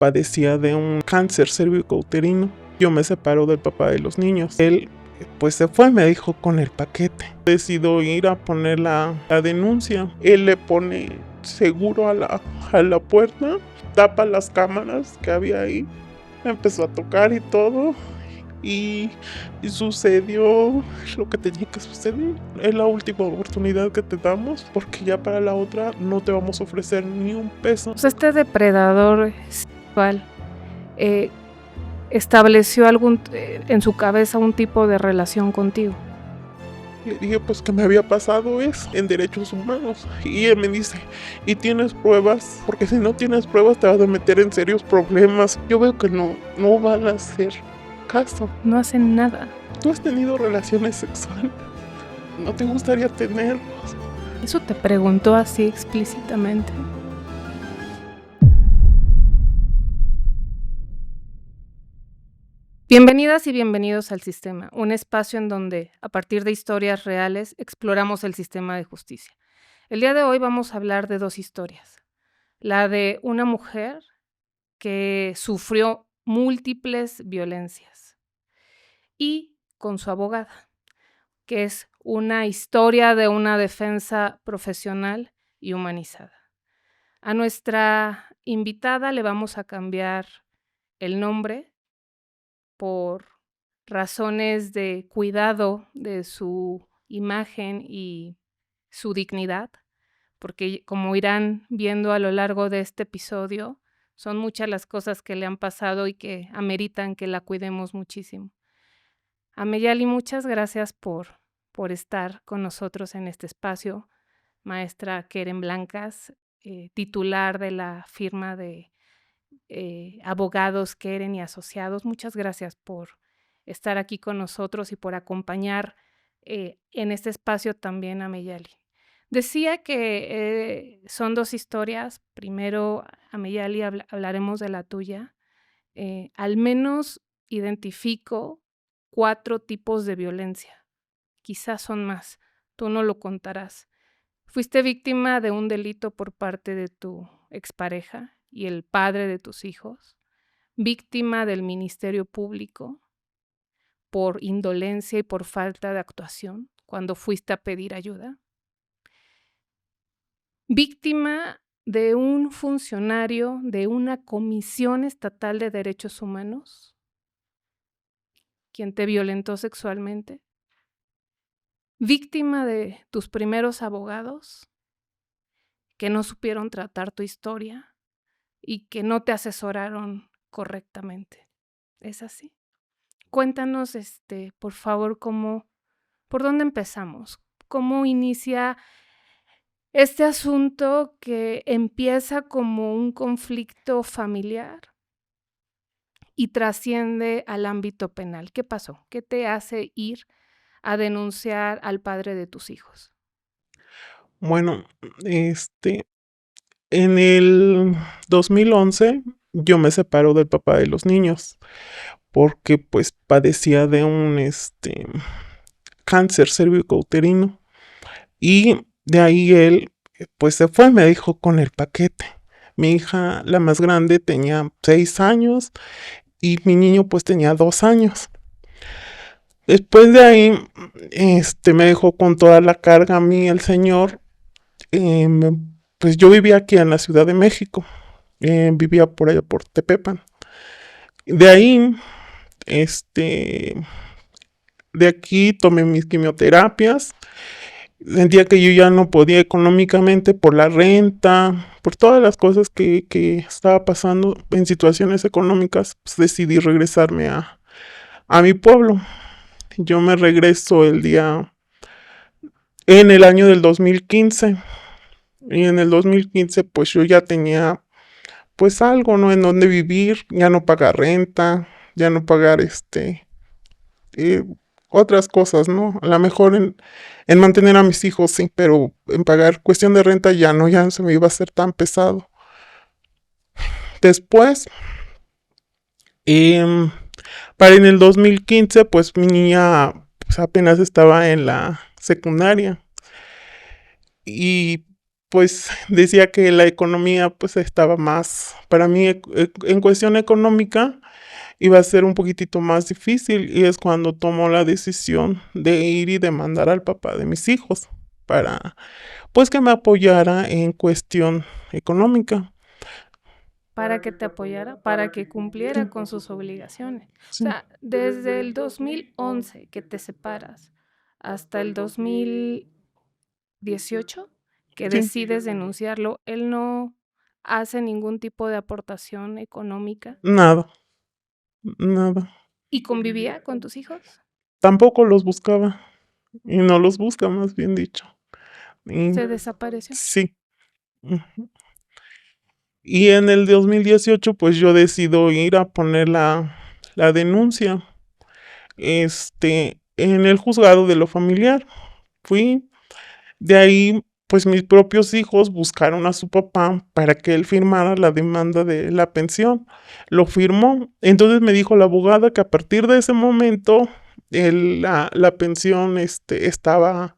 padecía de un cáncer cervicouterino. Yo me separo del papá de los niños. Él pues se fue, me dijo, con el paquete. Decido ir a poner la denuncia. Él le pone seguro a la puerta, tapa las cámaras que había ahí, empezó a tocar y todo. Y sucedió lo que tenía que suceder. Es la última oportunidad que te damos, porque ya para la otra no te vamos a ofrecer ni un peso. Pues este depredador sexual estableció en su cabeza un tipo de relación contigo. Le dije pues que me había pasado eso en derechos humanos. Y él me dice, ¿y tienes pruebas? Porque si no tienes pruebas te vas a meter en serios problemas. Yo veo que no van a hacer caso. No hacen nada. ¿Tú has tenido relaciones sexuales? ¿No te gustaría tenerlos? ¿Eso te preguntó así explícitamente? Bienvenidas y bienvenidos al Sistema, un espacio en donde, a partir de historias reales, exploramos el sistema de justicia. El día de hoy vamos a hablar de dos historias. La de una mujer que sufrió múltiples violencias y con su abogada, que es una historia de una defensa profesional y humanizada. A nuestra invitada le vamos a cambiar el nombre por razones de cuidado de su imagen y su dignidad, porque como irán viendo a lo largo de este episodio, son muchas las cosas que le han pasado y que ameritan que la cuidemos muchísimo. Ameyali, muchas gracias por estar con nosotros en este espacio. Maestra Keren Blancas, titular de la firma de abogados Keren y Asociados, muchas gracias por estar aquí con nosotros y por acompañar en este espacio también a Ameyali. Decía que son dos historias. Primero, Ameyali, hablaremos de la tuya. Al menos identifico 4 tipos de violencia. Quizás son más, tú no lo contarás. Fuiste víctima de un delito por parte de tu expareja y el padre de tus hijos, víctima del Ministerio Público por indolencia y por falta de actuación cuando fuiste a pedir ayuda, víctima de un funcionario de una Comisión Estatal de Derechos Humanos, quien te violentó sexualmente, víctima de tus primeros abogados que no supieron tratar tu historia y que no te asesoraron correctamente. ¿Es así? Cuéntanos, por favor, ¿por dónde empezamos? ¿Cómo inicia este asunto que empieza como un conflicto familiar y trasciende al ámbito penal? ¿Qué pasó? ¿Qué te hace ir a denunciar al padre de tus hijos? Bueno, en el 2011 yo me separo del papá de los niños porque pues padecía de un cáncer cervicouterino. Y de ahí él pues se fue, me dijo, con el paquete. Mi hija, la más grande, tenía 6 años y mi niño pues tenía 2 años. Después de ahí, me dejó con toda la carga a mí el señor. Pues yo vivía aquí en la Ciudad de México, vivía por allá por Tepepan. De ahí, de aquí tomé mis quimioterapias. Sentía que yo ya no podía económicamente por la renta, por todas las cosas que estaba pasando en situaciones económicas. Pues decidí regresarme a mi pueblo. Yo me regreso en el año del 2015. Y en el 2015 pues yo ya tenía pues algo, ¿no? En donde vivir, ya no pagar renta, ya no pagar otras cosas, ¿no? A lo mejor en mantener a mis hijos sí, pero en pagar cuestión de renta ya no se me iba a hacer tan pesado. Después, para en el 2015, pues mi niña pues, apenas estaba en la secundaria. Y pues decía que la economía pues estaba más, para mí en cuestión económica iba a ser un poquitito más difícil y es cuando tomó la decisión de ir y demandar al papá de mis hijos para pues que me apoyara en cuestión económica. Para que te apoyara, para que cumpliera Sí, con sus obligaciones. O sí, sea, desde el 2011 que te separas hasta el 2018 que sí, decides denunciarlo, él no hace ningún tipo de aportación económica nada, nada. y convivía con tus hijos. Tampoco los buscaba y no los busca, más bien dicho. Y Se desapareció. sí. Ujú. Y en el 2018, pues yo decido ir a poner la denuncia, en el juzgado de lo familiar. Fui, de ahí, pues mis propios hijos buscaron a su papá para que él firmara la demanda de la pensión. Lo firmó. Entonces me dijo la abogada que a partir de ese momento la pensión estaba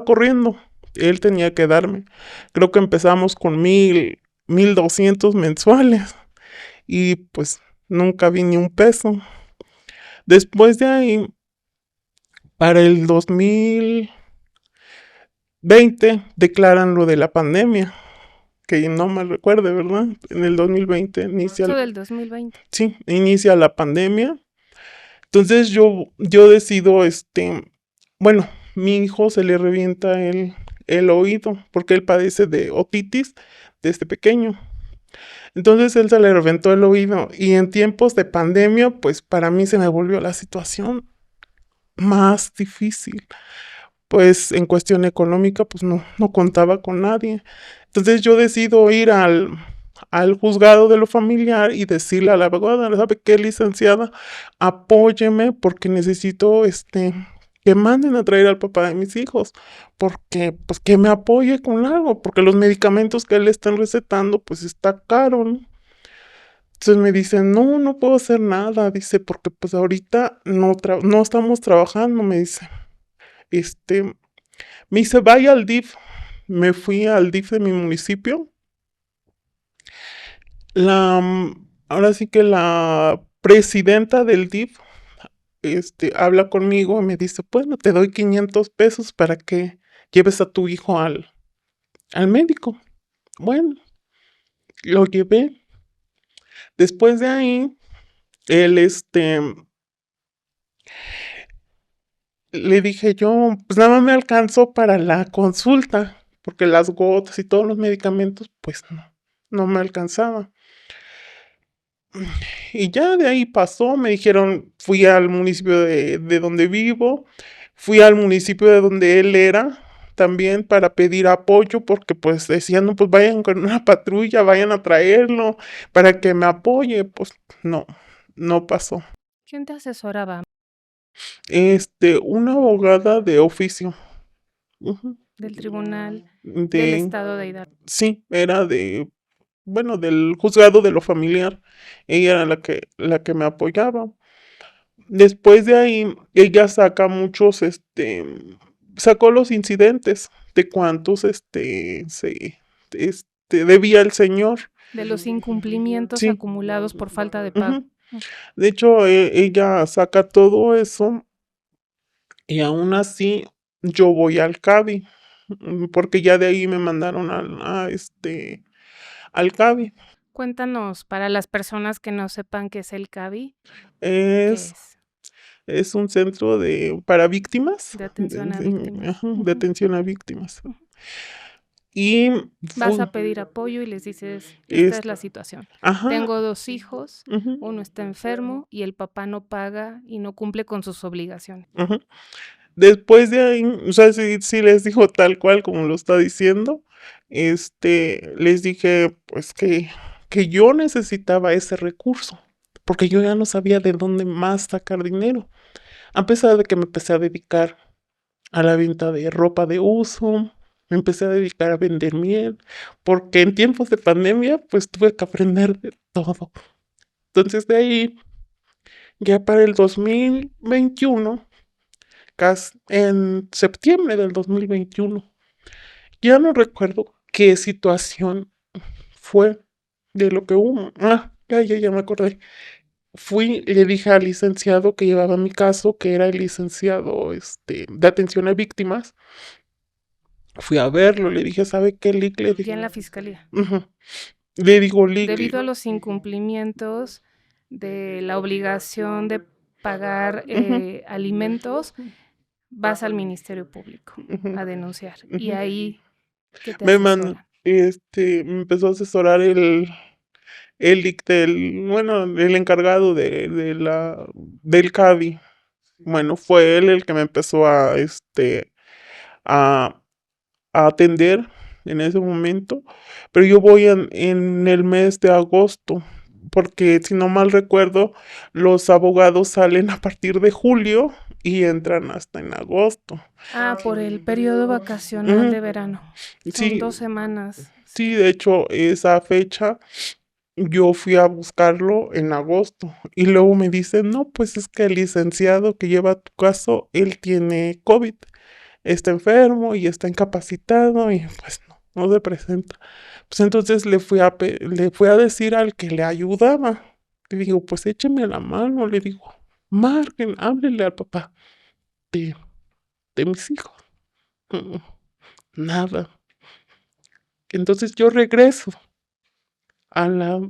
corriendo. Él tenía que darme. Creo que empezamos con 1,200 mensuales y pues nunca vi ni un peso. Después de ahí, para el 2020 declaran lo de la pandemia, que no me recuerde, ¿verdad? En el 2020 inicia, Eso del 2020. sí, inicia la pandemia. Entonces yo decido, bueno, mi hijo se le revienta el oído porque él padece de otitis desde pequeño. Entonces él se le reventó el oído y en tiempos de pandemia, pues para mí se me volvió la situación más difícil. Pues en cuestión económica, pues no contaba con nadie. Entonces yo decido ir al juzgado de lo familiar y decirle a la abogada, ¿sabe qué, licenciada? Apóyeme porque necesito que manden a traer al papá de mis hijos, porque pues que me apoye con algo, porque los medicamentos que le están recetando pues está caro, ¿no? Entonces me dicen, no puedo hacer nada, dice, porque pues ahorita no estamos trabajando, me dice. Este, Me dice, vaya al DIF. Me fui al DIF de mi municipio. Ahora sí que la presidenta del DIF, habla conmigo y me dice, bueno, te doy 500 pesos para que lleves a tu hijo al médico. Bueno, lo llevé. Después de ahí, él, le dije yo, pues nada más me alcanzó para la consulta, porque las gotas y todos los medicamentos, pues no me alcanzaba. Y ya de ahí pasó, me dijeron, fui al municipio de donde vivo, fui al municipio de donde él era también para pedir apoyo, porque pues decían, no, pues vayan con una patrulla, vayan a traerlo para que me apoye. Pues no, no pasó. ¿Quién te asesoraba Una abogada de oficio. Ujú. del tribunal del De, estado de Hidalgo? sí, era bueno, del juzgado de lo familiar. Ella era la que me apoyaba. Después de ahí, ella saca muchos, sacó los incidentes de cuántos, debía el señor. De los incumplimientos Sí, acumulados por falta de pago. ujú. De hecho, ella saca todo eso y aún así yo voy al CABI, porque ya de ahí me mandaron al CABI. Cuéntanos, para las personas que no sepan qué es el CABI, ¿qué Es, es? es un centro para víctimas, De atención a ajá, víctimas. de Ujú, atención a víctimas. ujú. Y Vas fue, a pedir apoyo y les dices, esta es, es la situación. ajá, Tengo 2 hijos, ujú, uno está enfermo y el papá no paga y no cumple con sus obligaciones. ujú. Después de ahí, o sea, sí les dijo tal cual como lo está diciendo, les dije pues que yo necesitaba ese recurso, porque yo ya no sabía de dónde más sacar dinero, a pesar de que me empecé a dedicar a la venta de ropa de uso, me empecé a dedicar a vender miel, porque en tiempos de pandemia pues tuve que aprender de todo. Entonces de ahí, ya para el 2021, casi en septiembre del 2021, ya no recuerdo qué situación fue de lo que hubo. Ya me acordé. Fui, le dije al licenciado que llevaba mi caso, que era el licenciado de atención a víctimas. Fui a verlo, le dije, ¿sabe qué, Lick? Le Ya dije, en la fiscalía. le digo, Lick, Debido a los incumplimientos de la obligación de pagar alimentos, vas al Ministerio Público a denunciar. Y ahí, ¿qué te me mandó, asesoran? me empezó a asesorar el Lick bueno, el encargado del CADI. Bueno, fue él el que me empezó a, a atender en ese momento, pero yo voy en el mes de agosto, porque si no mal recuerdo, los abogados salen a partir de julio y entran hasta en agosto. Por el periodo vacacional de verano. Son Sí, 2 semanas. sí, de hecho, esa fecha yo fui a buscarlo en agosto y luego me dicen, no, pues es que el licenciado que lleva tu caso, él tiene COVID, está enfermo y está incapacitado y pues no se presenta. Pues entonces le fui a decir al que le ayudaba. Le digo, pues écheme la mano, le digo, marquen, háblele al papá de, de mis hijos. Mm, Nada. Entonces yo regreso a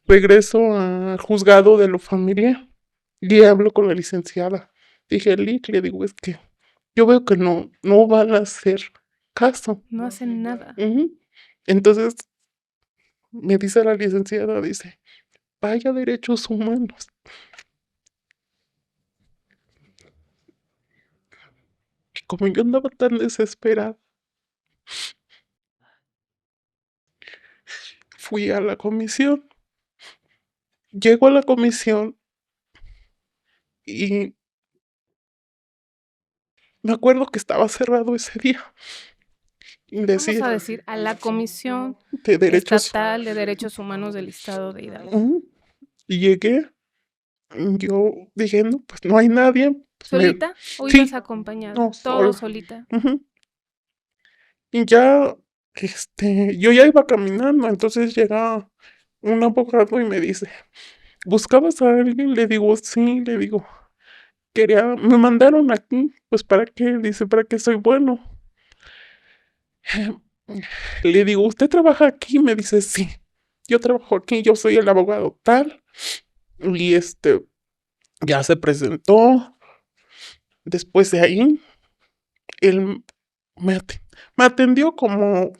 regreso al juzgado de lo familiar y hablo con la licenciada. Dije, Lick, le digo, es que yo veo que no van a hacer caso. No hacen nada. Entonces me dice la licenciada, dice, vaya a derechos humanos. Y como yo andaba tan desesperada, fui a la comisión. Llego a la comisión y me acuerdo que estaba cerrado ese día. Y Vamos a decía, decir a la Comisión de derechos. Estatal de Derechos Humanos del Estado de Hidalgo. Y llegué, yo dije, no, pues no hay nadie. Pues ¿Solita o ibas sí, acompañada? no, Todo solo. solita. Y ya, yo ya iba caminando, entonces llega un abogado y me dice, ¿buscabas a alguien? Le digo, sí, le digo, me mandaron aquí, pues ¿para qué? Dice, ¿para qué soy bueno? Le digo, ¿usted trabaja aquí? Me dice, sí, yo trabajo aquí, yo soy el abogado tal. Y ya se presentó. Después de ahí, él me atendió como,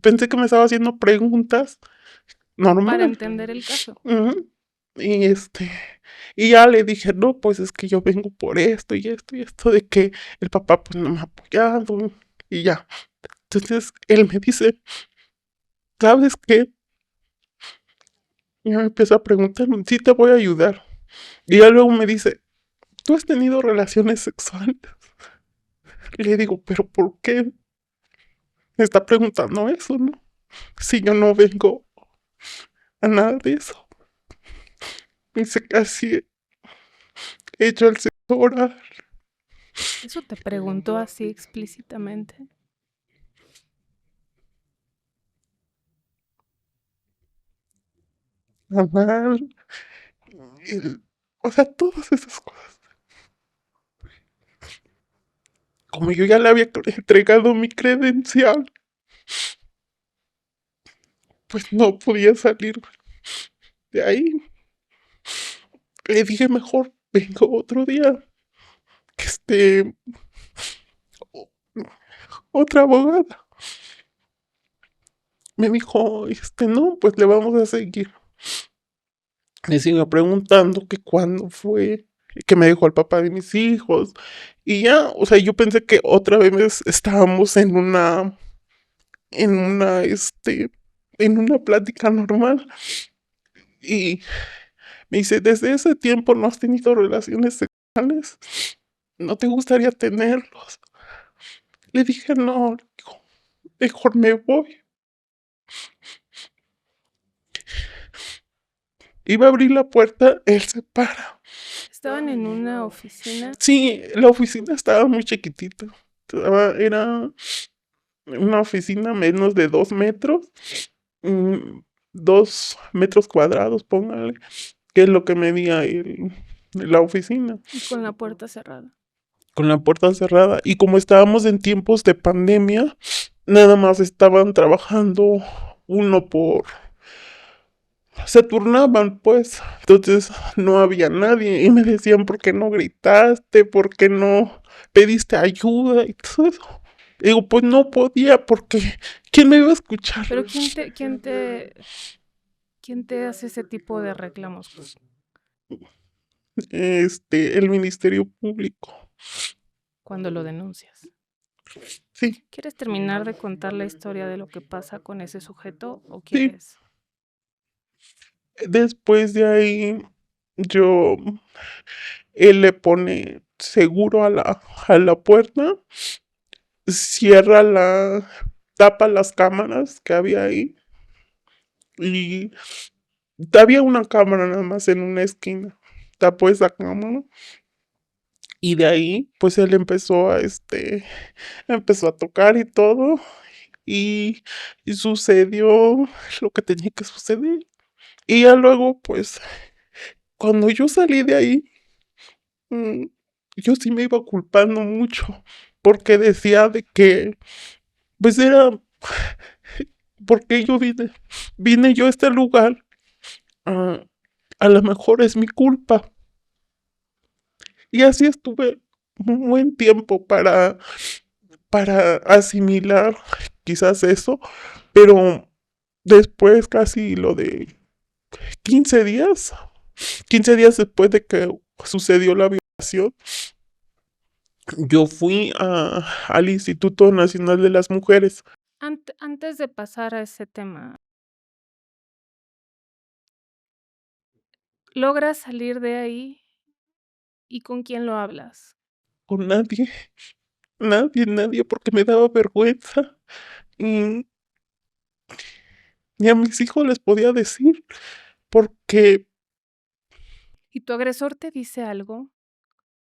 pensé que me estaba haciendo preguntas Para normal. entender el caso. Y y ya le dije, no, pues es que yo vengo por esto y esto y esto, de que el papá pues no me ha apoyado y ya. Entonces él me dice, ¿sabes qué? Y me empieza a preguntar, sí te voy a ayudar. Y ya luego me dice, ¿tú has tenido relaciones sexuales? Y le digo, ¿pero por qué me está preguntando eso, no? Si yo no vengo a nada de eso. Dice, casi he hecho el sexo oral. ¿Eso te preguntó así explícitamente? Anal, o sea, todas esas cosas. Como yo ya le había entregado mi credencial, pues no podía salir de ahí. Le dije, mejor vengo otro día. Que otra abogada me dijo, no, pues le vamos a seguir. Me sigo preguntando que cuándo fue, que me dejó el papá de mis hijos. Y ya, o sea, yo pensé que otra vez estábamos en una, en una plática normal. Y me dice, desde ese tiempo no has tenido relaciones sexuales, ¿no te gustaría tenerlos? Le dije, no, mejor me voy. Iba a abrir la puerta, él se para. ¿Estaban en una oficina? Sí, la oficina estaba muy chiquitita. Era una oficina menos de 2 metros, 2 metros cuadrados, póngale, que es lo que medía la oficina, Y con la puerta cerrada. con la puerta cerrada. Y como estábamos en tiempos de pandemia, nada más estaban trabajando uno por... Se turnaban, pues. Entonces no había nadie. Y me decían, ¿por qué no gritaste? ¿Por qué no pediste ayuda? Y todo eso. Digo, pues no podía porque ¿quién me iba a escuchar? Pero ¿quién te hace ese tipo de reclamos? El Ministerio Público. Cuando lo denuncias. Sí, ¿Quieres terminar de contar la historia de lo que pasa con ese sujeto o sí. quieres? Después de ahí, yo, él le pone seguro a la puerta, cierra tapa las cámaras que había ahí y había una cámara nada más en una esquina. Tapó esa cámara y de ahí, pues él empezó a tocar y todo y, y sucedió lo que tenía que suceder. Y ya luego, pues, cuando yo salí de ahí, mm, yo sí me iba culpando mucho, porque decía de que, pues era, porque vine yo a este lugar, ah, a lo mejor es mi culpa. Y así estuve un buen tiempo para asimilar quizás eso, pero después casi lo de 15 días, 15 días después de que sucedió la violación, yo fui al Instituto Nacional de las Mujeres. Antes de pasar a ese tema, ¿logras salir de ahí y con quién lo hablas? Con nadie, nadie, porque me daba vergüenza. Y ni a mis hijos les podía decir, porque ¿Y tu agresor te dice algo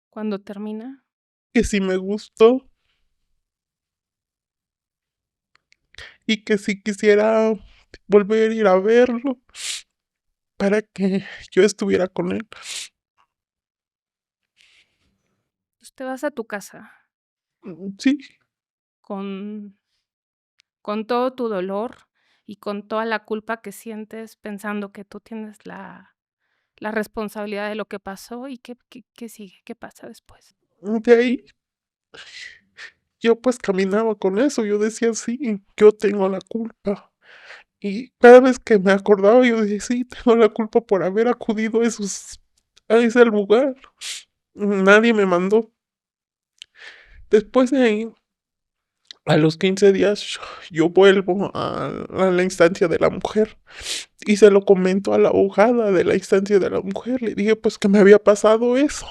cuando termina? que si me gustó y que si quisiera volver a ir a verlo para que yo estuviera con él. Pues te vas a tu casa Sí, con, con todo tu dolor y con toda la culpa que sientes pensando que tú tienes la responsabilidad de lo que pasó y qué sigue, qué pasa después. de ahí yo pues caminaba con eso, yo decía, sí, yo tengo la culpa. Y cada vez que me acordaba, yo decía, sí, tengo la culpa por haber acudido a ese lugar. Nadie me mandó. Después de ahí, a los 15 días, yo vuelvo a la instancia de la mujer y se lo comento a la abogada de la instancia de la mujer. Le dije, pues que me había pasado eso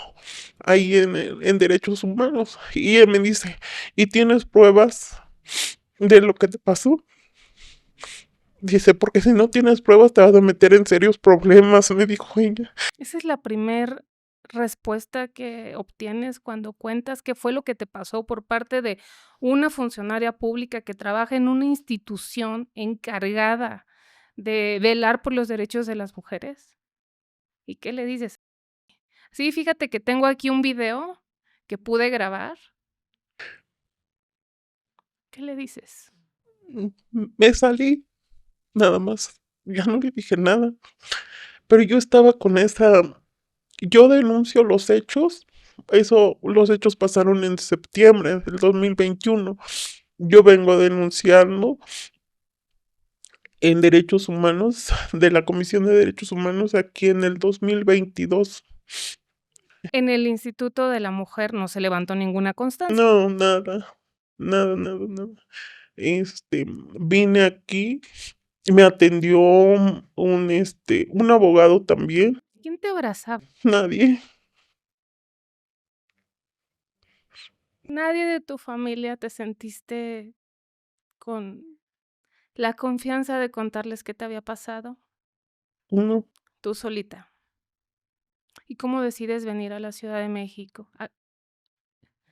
ahí en Derechos Humanos. Y ella me dice, ¿y tienes pruebas de lo que te pasó? Dice, porque si no tienes pruebas te vas a meter en serios problemas, me dijo ella. Esa es la primer respuesta que obtienes cuando cuentas qué fue lo que te pasó por parte de una funcionaria pública que trabaja en una institución encargada de velar por los derechos de las mujeres. ¿Y qué le dices? Sí, fíjate que tengo aquí un video que pude grabar. ¿Qué le dices? Me salí, nada más. Ya no le dije nada. Pero yo estaba con yo denuncio los hechos. Los hechos pasaron en septiembre del 2021. Yo vengo denunciando en derechos humanos de la Comisión de Derechos Humanos aquí en el 2022. En el Instituto de la Mujer no se levantó ninguna constancia. No, nada, nada. Este, vine aquí, me atendió un abogado también. ¿Quién te abrazaba? Nadie, Nadie de tu familia te sentiste con la confianza de contarles qué te había pasado. uno, Tú solita. ¿Y cómo decides venir a la Ciudad de México?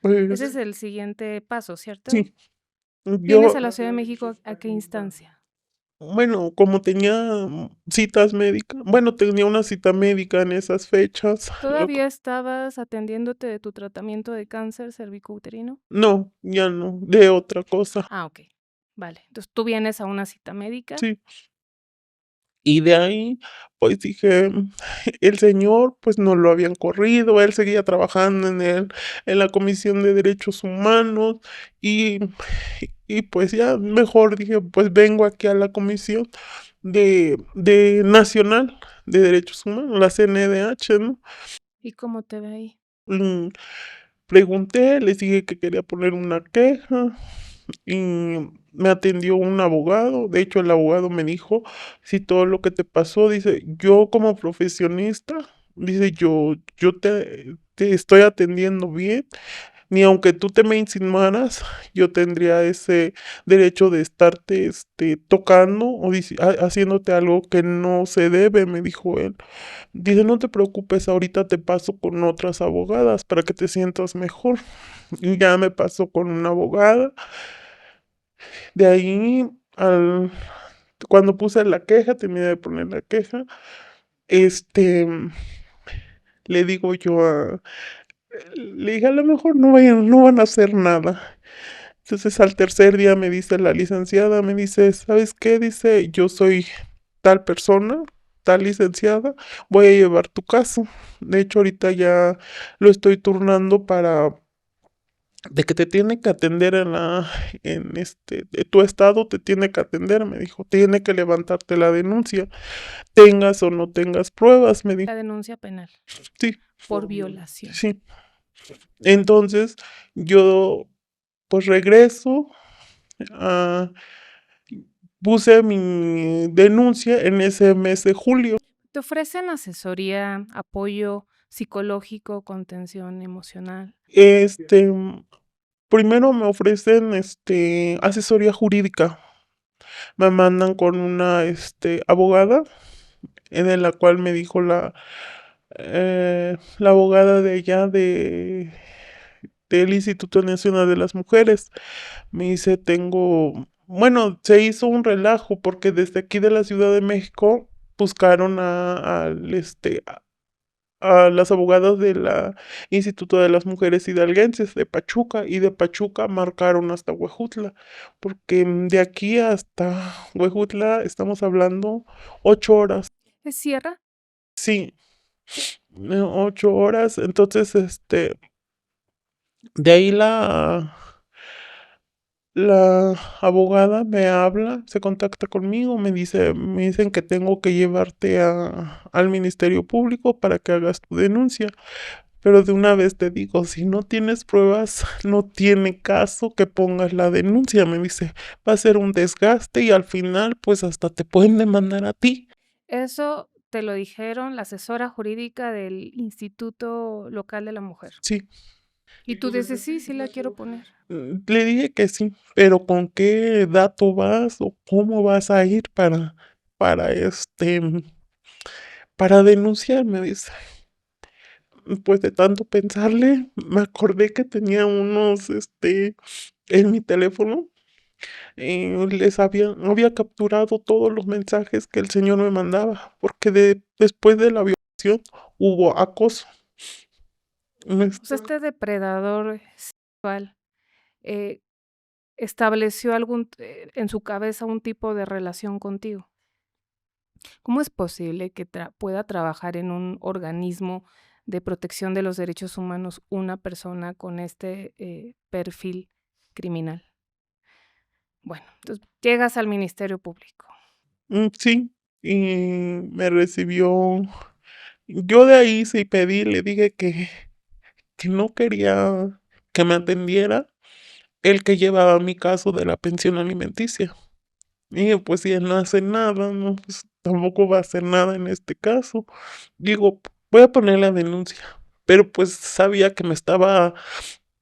Ese Pues es el siguiente paso, ¿cierto? sí, ¿Vienes yo, a la Ciudad de México a qué instancia? bueno, como tenía citas médicas, bueno, tenía una cita médica en esas fechas, ¿Todavía estabas atendiéndote de tu tratamiento de cáncer cervicouterino? no, ya no, de otra cosa, Ah, okey. Vale. Entonces, tú vienes a una cita médica. sí. Y de ahí, pues dije, el señor, pues no lo habían corrido, él seguía trabajando en la Comisión de Derechos Humanos y, y pues ya mejor dije, pues vengo aquí a la Comisión de Nacional de Derechos Humanos, la CNDH, ¿no? ¿Y cómo te va ahí? Mm, Pregunté, les dije que quería poner una queja y me atendió un abogado. De hecho, el abogado me dijo, si todo lo que te pasó, dice, yo como profesionista, dice, te estoy atendiendo bien, ni aunque tú te me insinuaras, yo tendría ese derecho de estarte tocando o haciéndote algo que no se debe, me dijo él. Dice, no te preocupes, ahorita te paso con otras abogadas para que te sientas mejor. Y ya me pasó con una abogada. De ahí, cuando puse la queja, terminé de poner la queja, este, le digo yo le dije, a lo mejor no van a hacer nada. Entonces al tercer día me dice la licenciada, me dice, ¿sabes qué? Dice, yo soy tal persona, tal licenciada, voy a llevar tu caso. De hecho, ahorita ya lo estoy turnando para de que te tiene que atender de tu estado te tiene que atender, me dijo, tiene que levantarte la denuncia, tengas o no tengas pruebas, me dijo, La denuncia penal sí, por violación. sí. Entonces, yo pues regreso, ah, puse mi denuncia en ese mes de julio. ¿Te ofrecen asesoría, apoyo psicológico, contención emocional? Este, primero me ofrecen, asesoría jurídica. Me mandan con una, abogada, en la cual me dijo la abogada de allá del Instituto Nacional de las Mujeres. Me dice, bueno, se hizo un relajo porque desde aquí de la Ciudad de México buscaron a las abogadas del Instituto de las Mujeres Hidalguenses de Pachuca y de Pachuca marcaron hasta Huejutla, porque de aquí hasta Huejutla estamos hablando 8 horas. ¿Es sierra? Sí, 8 horas. Entonces, de ahí la abogada me habla, se contacta conmigo, me dicen que tengo que llevarte al Ministerio Público para que hagas tu denuncia. Pero de una vez te digo, si no tienes pruebas, no tiene caso que pongas la denuncia. Me dice, va a ser un desgaste y al final, pues hasta te pueden demandar a ti. Eso te lo dijeron la asesora jurídica del Instituto Local de la Mujer. Sí. Y tú dices: "Sí, sí la quiero poner". Le dije que sí, pero ¿con qué dato vas o cómo vas a ir para para denunciar? Me dice. Pues de tanto pensarle, me acordé que tenía unos, en mi teléfono, había capturado todos los mensajes que el señor me mandaba, porque después de la violación hubo acoso. O sea, este depredador sexual, eh, estableció en su cabeza un tipo de relación contigo. ¿Cómo es posible que pueda trabajar en un organismo de protección de los derechos humanos una persona con este, perfil criminal? Bueno, entonces llegas al Ministerio Público. Sí, y me recibió. Yo de ahí sí pedí, le dije que no quería que me atendiera el que llevaba mi caso de la pensión alimenticia. Y pues si él no hace nada, no, pues tampoco va a hacer nada en este caso. Digo, voy a poner la denuncia, pero pues sabía que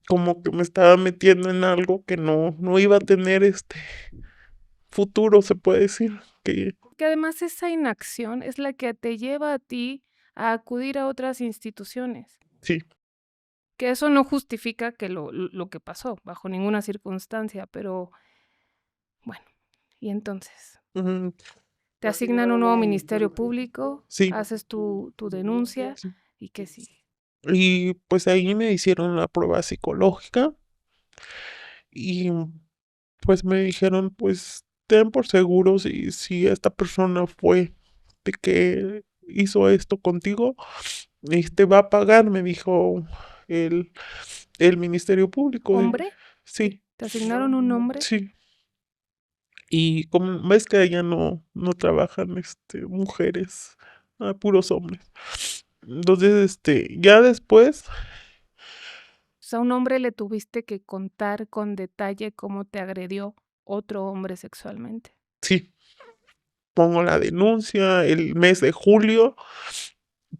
como que me estaba metiendo en algo que no iba a tener futuro, se puede decir, que Porque además esa inacción es la que te lleva a ti a acudir a otras instituciones. sí, Que eso no justifica que lo que pasó, bajo ninguna circunstancia, pero bueno, y entonces, Ujú. te asignan un nuevo ministerio público, Sí, haces tu denuncia, sí. ¿y qué sigue? Y pues ahí me hicieron la prueba psicológica y pues me dijeron, pues ten por seguro si esta persona fue de que hizo esto contigo, va a pagar, me dijo el, el Ministerio Público. ¿Hombre? Sí, ¿Te asignaron un nombre? sí. Y como ves que allá no trabajan mujeres, puros hombres. Entonces, ya después, O sea, a un hombre le tuviste que contar con detalle cómo te agredió otro hombre sexualmente. sí, pongo la denuncia el mes de julio.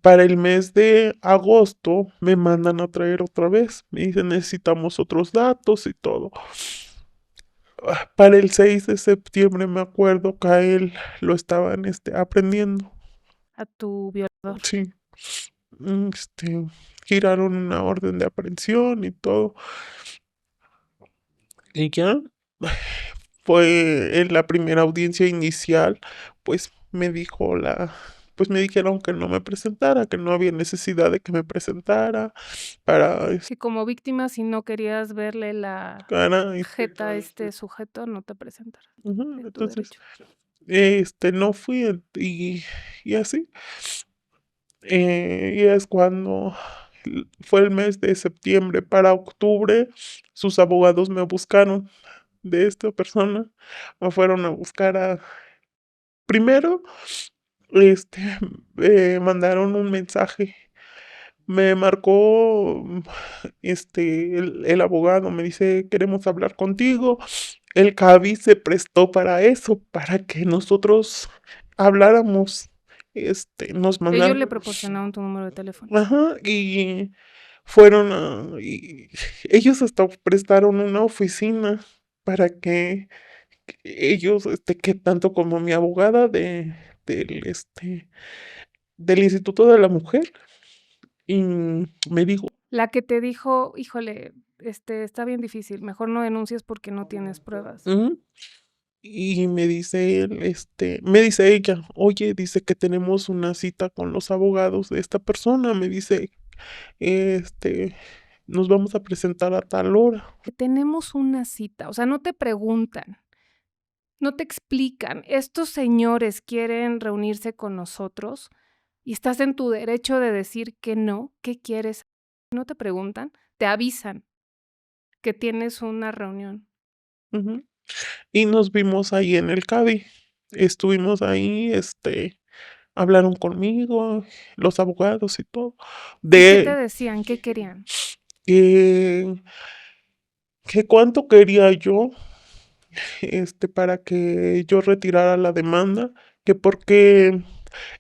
Para el mes de agosto me mandan a traer otra vez. Me dicen necesitamos otros datos y todo. Para el 6 de septiembre me acuerdo que a él lo estaban aprendiendo. A tu violador. Sí. Mm, Giraron una orden de aprehensión y todo. Y ya fue en la primera audiencia inicial, pues pues me dijeron que no me presentara, que no había necesidad de que me presentara para Que como víctima, si no querías verle la cara. jeta a este sujeto, no te presentaras. Ujú. Es tu Entonces, derecho. no fui y así. Y es cuando fue el mes de septiembre. Para octubre, sus abogados me buscaron de esta persona. Me fueron a buscar primero, este, mandaron un mensaje. Me marcó, el abogado, me dice, queremos hablar contigo. El CABI se prestó para eso, para que nosotros habláramos. Nos Ellos mandaron. le proporcionaron tu número de teléfono. Ajá, y fueron y ellos hasta prestaron una oficina para que ellos, que tanto como mi abogada del Instituto de la Mujer, y me dijo, La que te dijo, híjole, está bien difícil, mejor no denuncies porque no tienes pruebas. "Ujú", y me dice ella, oye, dice que tenemos una cita con los abogados de esta persona, me dice, este, nos vamos a presentar a tal hora. Que tenemos una cita, o sea, no te preguntan, no te explican, estos señores quieren reunirse con nosotros y estás en tu derecho de decir que no, ¿qué quieres? No te preguntan, te avisan que tienes una reunión. Ujú. Y nos vimos ahí en el CABI. Estuvimos ahí, hablaron conmigo, los abogados y todo, ¿Y qué te de decían? ¿Qué querían? que, que cuánto quería yo, para que yo retirara la demanda, que porque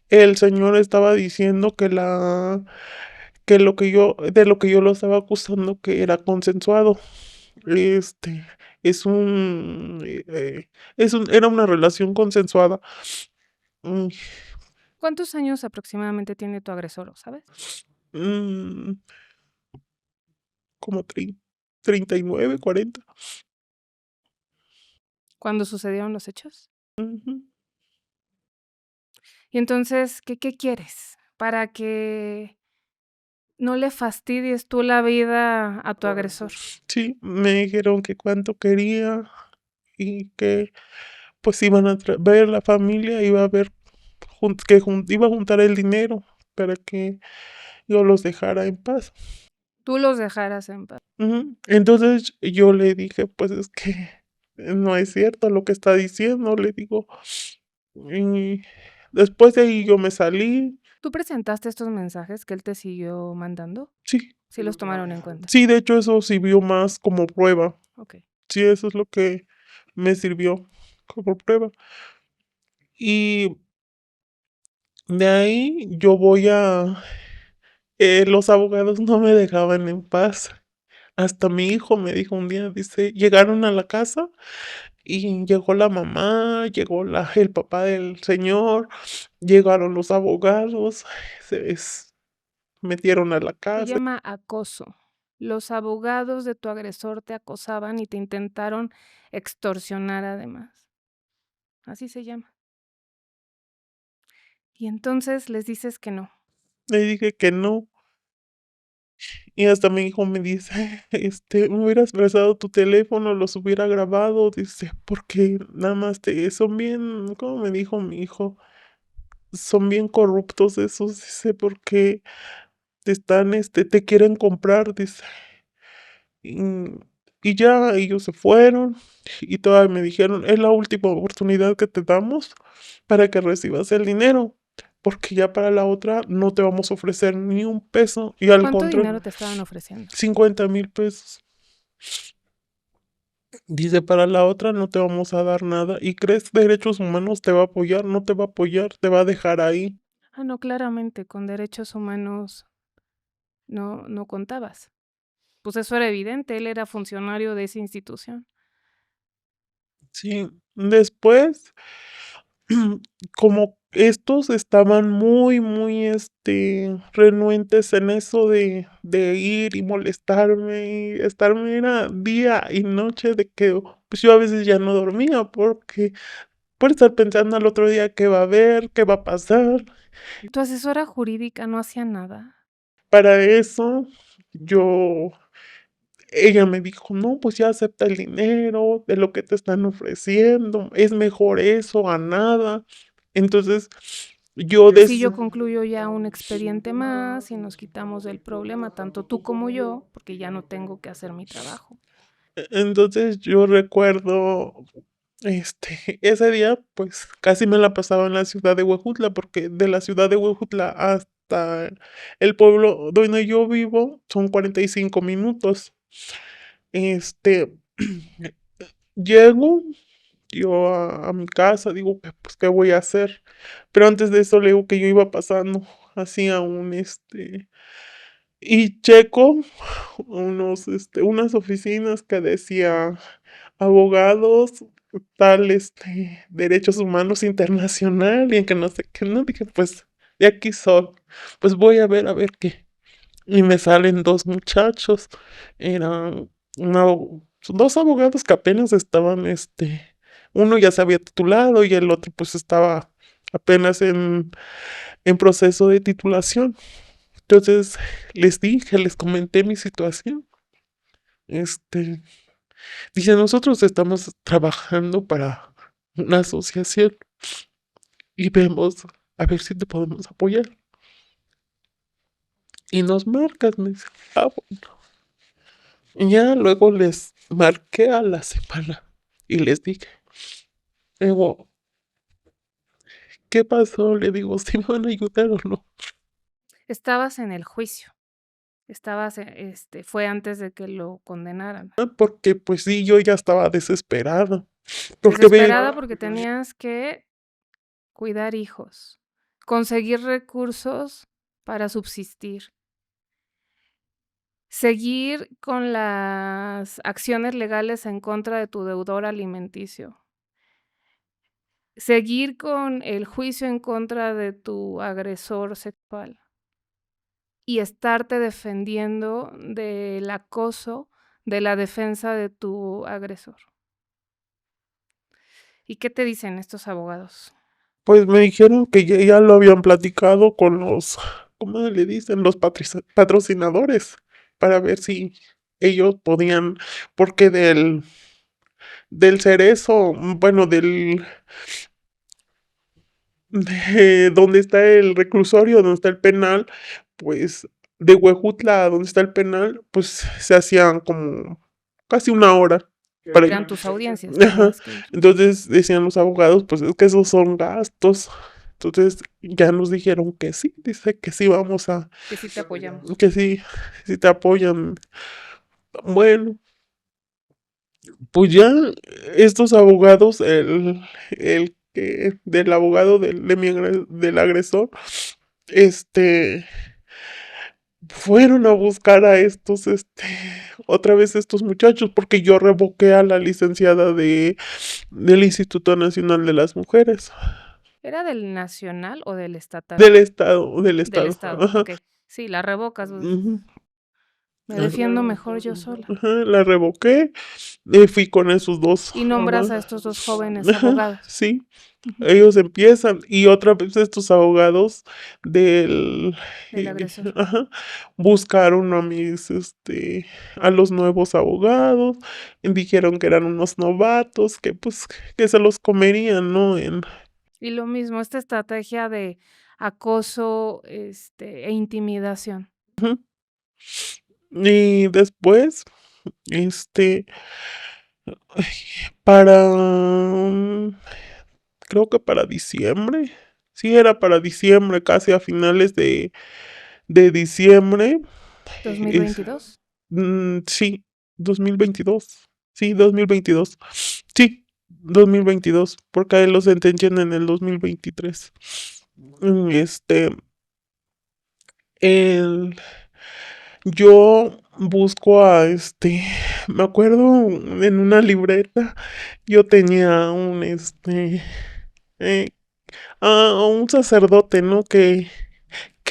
el señor estaba diciendo de lo que yo lo estaba acusando que era consensuado. Este, es un, era una relación consensuada. Mm, ¿Cuántos años aproximadamente tiene tu agresor, sabes? mm, como 39, 40. ¿Cuándo sucedieron los hechos? Ujú. Y entonces, ¿qué quieres? Para que no le fastidies tú la vida a tu agresor. Sí, me dijeron que cuánto quería y que pues iban a ver la familia, iba a ver iba a juntar el dinero para que yo los dejara en paz. Tú los dejaras en paz. Ujú. Entonces yo le dije, pues es que no es cierto lo que está diciendo, le digo. Y después de ahí yo me salí. ¿Tú presentaste estos mensajes que él te siguió mandando? Sí, Sí los tomaron en cuenta. sí, de hecho eso sirvió más como prueba. Okey. Sí, eso es lo que me sirvió como prueba. Y de ahí yo los abogados no me dejaban en paz. Hasta mi hijo me dijo un día, dice, llegaron a la casa y llegó la mamá, llegó el papá del señor, llegaron los abogados, se metieron a la Se casa. llama acoso. Los abogados de tu agresor te acosaban y te intentaron extorsionar además. Así se llama. Y entonces les dices que no. Le dije que no. Y hasta mi hijo me dice, me hubieras prestado tu teléfono, los hubiera grabado, dice, porque nada más son bien, ¿cómo me dijo mi hijo? Son bien corruptos esos, dice, porque te quieren comprar, dice. Y, y ya ellos se fueron y todavía me dijeron, es la última oportunidad que te damos para que recibas el dinero, porque ya para la otra no te vamos a ofrecer ni un peso y al ¿Cuánto contrario, dinero te estaban ofreciendo? 50,000 pesos. Dice, para la otra no te vamos a dar nada. ¿Y crees derechos humanos te va a apoyar? No te va a apoyar, te va a dejar ahí. Ah, no, claramente, con derechos humanos no contabas. Pues eso era evidente, él era funcionario de esa institución. Sí, después, como estos estaban muy, muy, renuentes en eso de ir y molestarme y estarme era día y noche de que, pues yo a veces ya no dormía porque por estar pensando al otro día qué va a haber, qué va a pasar. Tu asesora jurídica no hacía nada. Para eso, yo ella me dijo, no, pues ya acepta el dinero de lo que te están ofreciendo, es mejor eso a nada. Entonces, yo Así yo des- concluyo ya un expediente más y nos quitamos del problema, tanto tú como yo, porque ya no tengo que hacer mi trabajo. entonces yo recuerdo, ese día, pues casi me la pasaba en la ciudad de Huejutla, porque de la ciudad de Huejutla hasta el pueblo donde yo vivo son 45 minutos. Este, llego yo a mi casa, digo, pues, ¿qué voy a hacer? Pero antes de eso le digo que yo iba pasando así a y checo unas oficinas que decía abogados, tal, derechos humanos internacional y en que no sé qué, no, dije, pues, de aquí soy, pues voy a ver qué. Y me salen dos muchachos, eran dos abogados que apenas estaban, uno ya se había titulado y el otro pues estaba apenas en proceso de titulación. Entonces les dije, les comenté mi situación. Este, Dice, nosotros estamos trabajando para una asociación y vemos a ver si te podemos apoyar. Y nos marcas, me dice, ah, bueno. Y ya luego les marqué a la semana y les dije, digo, ¿qué pasó? Le digo, ¿si me van a ayudar o no? Estabas en el juicio, fue antes de que lo condenaran. Porque pues sí, yo ya estaba desesperada. Porque ve, Desesperada porque tenías que cuidar hijos, conseguir recursos para subsistir, seguir con las acciones legales en contra de tu deudor alimenticio, seguir con el juicio en contra de tu agresor sexual y estarte defendiendo del acoso de la defensa de tu agresor. ¿Y qué te dicen estos abogados? pues me dijeron que ya lo habían platicado con ¿cómo le dicen? Los patrocinadores para ver si ellos podían, porque del cerezo, bueno, de donde está el reclusorio, donde está el penal, pues de Huejutla a donde está el penal, pues se hacían como casi una hora. Para Eran tus audiencias, Ajá. tenías que ir, Entonces decían los abogados, pues es que esos son gastos. Entonces ya nos dijeron que sí, dice que sí vamos que sí te apoyamos. que sí, sí te apoyan. Bueno, pues ya estos abogados, del abogado del agresor, este, fueron a buscar a otra vez estos muchachos, porque yo revoqué a la licenciada del Instituto Nacional de las Mujeres, ¿Era del nacional o del estatal? del Del estado, estado, ajá. okey. Sí, la revocas, pues, Ujú. Me defiendo mejor yo sola. Ajá, la revoqué, fui con esos dos. Y nombras a estos dos jóvenes abogados. Sí, ellos empiezan y otra vez estos abogados del agresor. buscaron a los nuevos abogados, y dijeron que eran unos novatos, que pues que se los comerían, ¿no? Y lo mismo, esta estrategia de acoso, e intimidación. Y después, este, para, creo que para diciembre, sí era para diciembre, casi a finales de diciembre. ¿2022? Sí, 2022. Sí, 2022. Sí, 2022, porque a él lo sentencian en el 2023. Mm, Este, el, yo busco me acuerdo en una libreta, yo tenía eh, a un sacerdote, ¿no? Que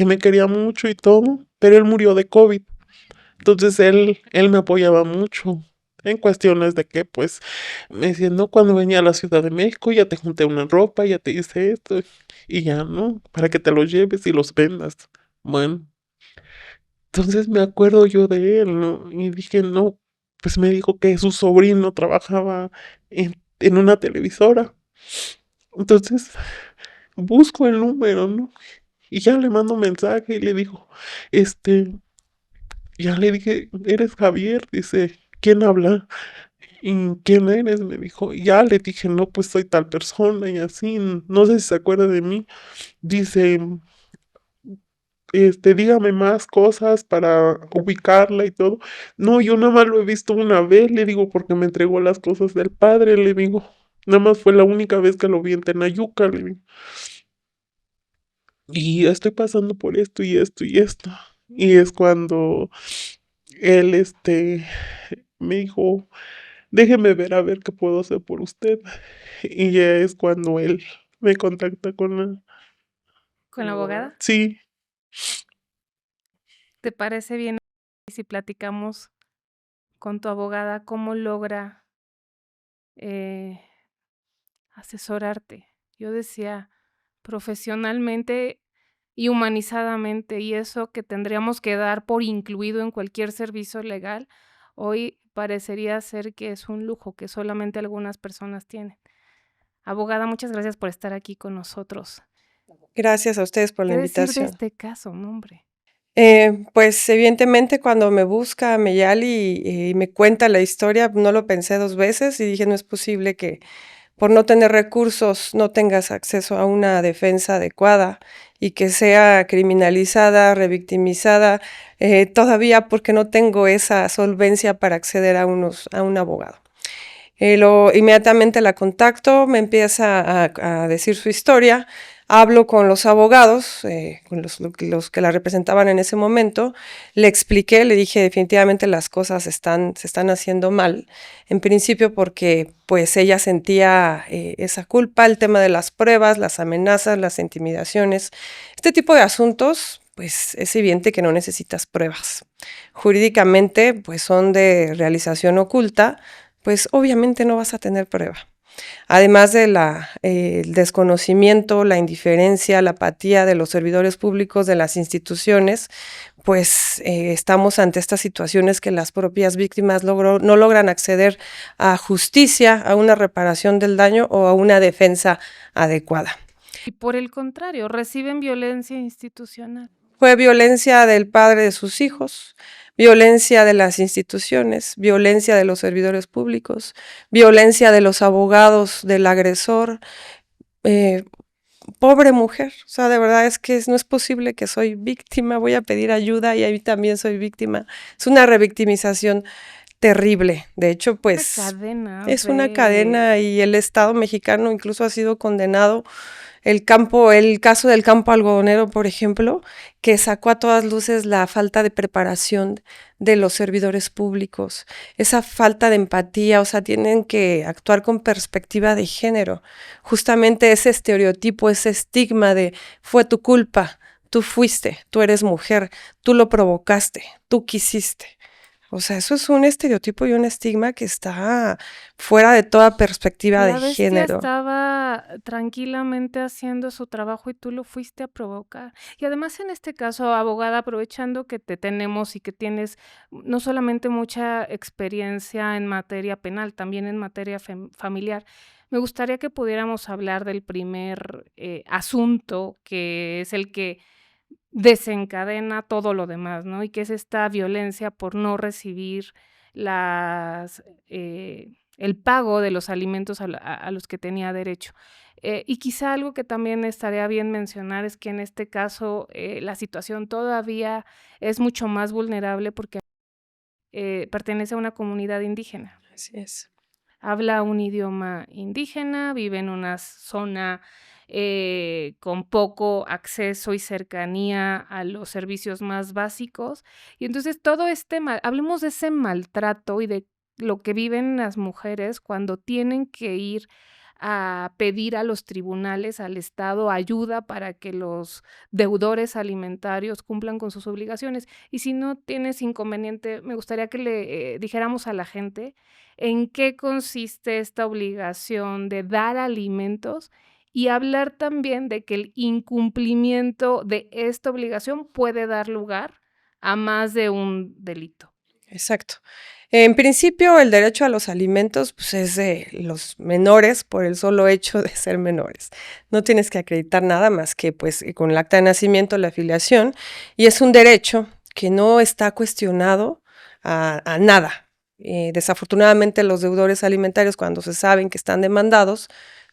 me quería mucho y todo, pero él murió de COVID. Entonces él me apoyaba mucho en cuestiones de que, pues, me decía, no, cuando venía a la Ciudad de México ya te junté una ropa, ya te hice esto, y ya, ¿no? Para que te los lleves y los vendas. Bueno, entonces me acuerdo yo de él, ¿no? Y dije, no, pues me dijo que su sobrino trabajaba en una televisora. Entonces busco el número, ¿no? Y ya le mando mensaje y le digo, este, ya le dije, ¿eres Javier? Dice, ¿quién habla? ¿Y quién eres? Me dijo, y ya le dije, no, pues soy tal persona y así, no sé si se acuerda de mí. Dice, dígame más cosas para ubicarla y todo. No, yo nada más lo he visto una vez, le digo, porque me entregó las cosas del padre, le digo. Nada más fue la única vez que lo vi en Tenayuca, le digo. Y estoy pasando por esto y esto y esto. Y es cuando él, me dijo, déjeme ver a ver qué puedo hacer por usted. Y ya es cuando él me contacta con la... ¿Con la abogada? Sí, ¿Te parece bien si platicamos con tu abogada cómo logra eh, asesorarte? Yo decía profesionalmente y humanizadamente, y eso que tendríamos que dar por incluido en cualquier servicio legal, hoy parecería ser que es un lujo que solamente algunas personas tienen. Abogada, muchas gracias por estar aquí con nosotros. Gracias a ustedes por la ¿Qué decir de invitación. este caso, no, hombre? Pues evidentemente cuando me busca Meyali y me cuenta la historia, no lo pensé 2 veces y dije: "No es posible que por no tener recursos no tengas acceso a una defensa adecuada y que sea criminalizada, revictimizada, todavía porque no tengo esa solvencia para acceder a un abogado". Inmediatamente la contacto, me empieza a decir su historia, hablo con los abogados, con los que la representaban en ese momento, le expliqué, le dije definitivamente las cosas se están haciendo mal, en principio porque pues ella sentía esa culpa, el tema de las pruebas, las amenazas, las intimidaciones, este tipo de asuntos. Pues es evidente que no necesitas pruebas. Jurídicamente, pues son de realización oculta, pues obviamente no vas a tener prueba. Además de el desconocimiento, la indiferencia, la apatía de los servidores públicos, de las instituciones, pues estamos ante estas situaciones que las propias víctimas no logran acceder a justicia, a una reparación del daño o a una defensa adecuada. Y por el contrario, reciben violencia institucional. Fue violencia del padre de sus hijos, violencia de las instituciones, violencia de los servidores públicos, violencia de los abogados del agresor. Pobre mujer, o sea, de verdad es que no es posible que soy víctima, voy a pedir ayuda y ahí también soy víctima. Es una revictimización terrible. De hecho, pues es una cadena y el Estado mexicano incluso ha sido condenado. El caso del campo algodonero, por ejemplo, que sacó a todas luces la falta de preparación de los servidores públicos, esa falta de empatía, o sea, tienen que actuar con perspectiva de género. Justamente ese estereotipo, ese estigma de fue tu culpa, tú fuiste, tú eres mujer, tú lo provocaste, tú quisiste. O sea, eso es un estereotipo y un estigma que está fuera de toda perspectiva de La bestia género. estaba tranquilamente haciendo su trabajo y tú lo fuiste a provocar. Y además, en este caso, abogada, aprovechando que te tenemos y que tienes no solamente mucha experiencia en materia penal, también en materia familiar, me gustaría que pudiéramos hablar del primer asunto, que es el que desencadena todo lo demás, ¿no? Y que es esta violencia por no recibir las, el pago de los alimentos a los que tenía derecho. Y quizá algo que también estaría bien mencionar es que en este caso la situación todavía es mucho más vulnerable porque pertenece a una comunidad indígena. Así es. Habla un idioma indígena, vive en una zona con poco acceso y cercanía a los servicios más básicos. Y entonces todo hablemos de ese maltrato y de lo que viven las mujeres cuando tienen que ir a pedir a los tribunales, al Estado, ayuda para que los deudores alimentarios cumplan con sus obligaciones. Y si no tienes inconveniente, me gustaría que le dijéramos a la gente en qué consiste esta obligación de dar alimentos y hablar también de que el incumplimiento de esta obligación puede dar lugar a más de un delito. Exacto. En principio, el derecho a los alimentos, pues, es de los menores por el solo hecho de ser menores. No tienes que acreditar nada más que, pues, con el acta de nacimiento, la afiliación, y es un derecho que no está cuestionado a nada. Desafortunadamente, los deudores alimentarios, cuando se saben que están demandados,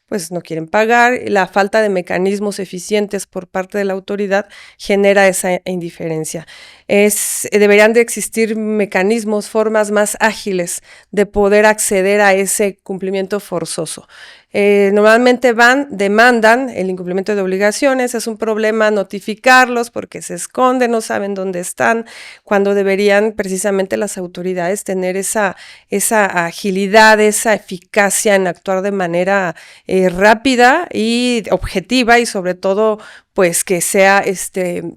pues no quieren pagar. La falta de mecanismos eficientes por parte de la autoridad genera esa indiferencia. Deberían de existir mecanismos, formas más ágiles de poder acceder a ese cumplimiento forzoso. Normalmente demandan el incumplimiento de obligaciones, es un problema notificarlos porque se esconden, no saben dónde están, cuando deberían precisamente las autoridades tener esa agilidad, esa eficacia en actuar de manera rápida y objetiva y sobre todo pues que sea,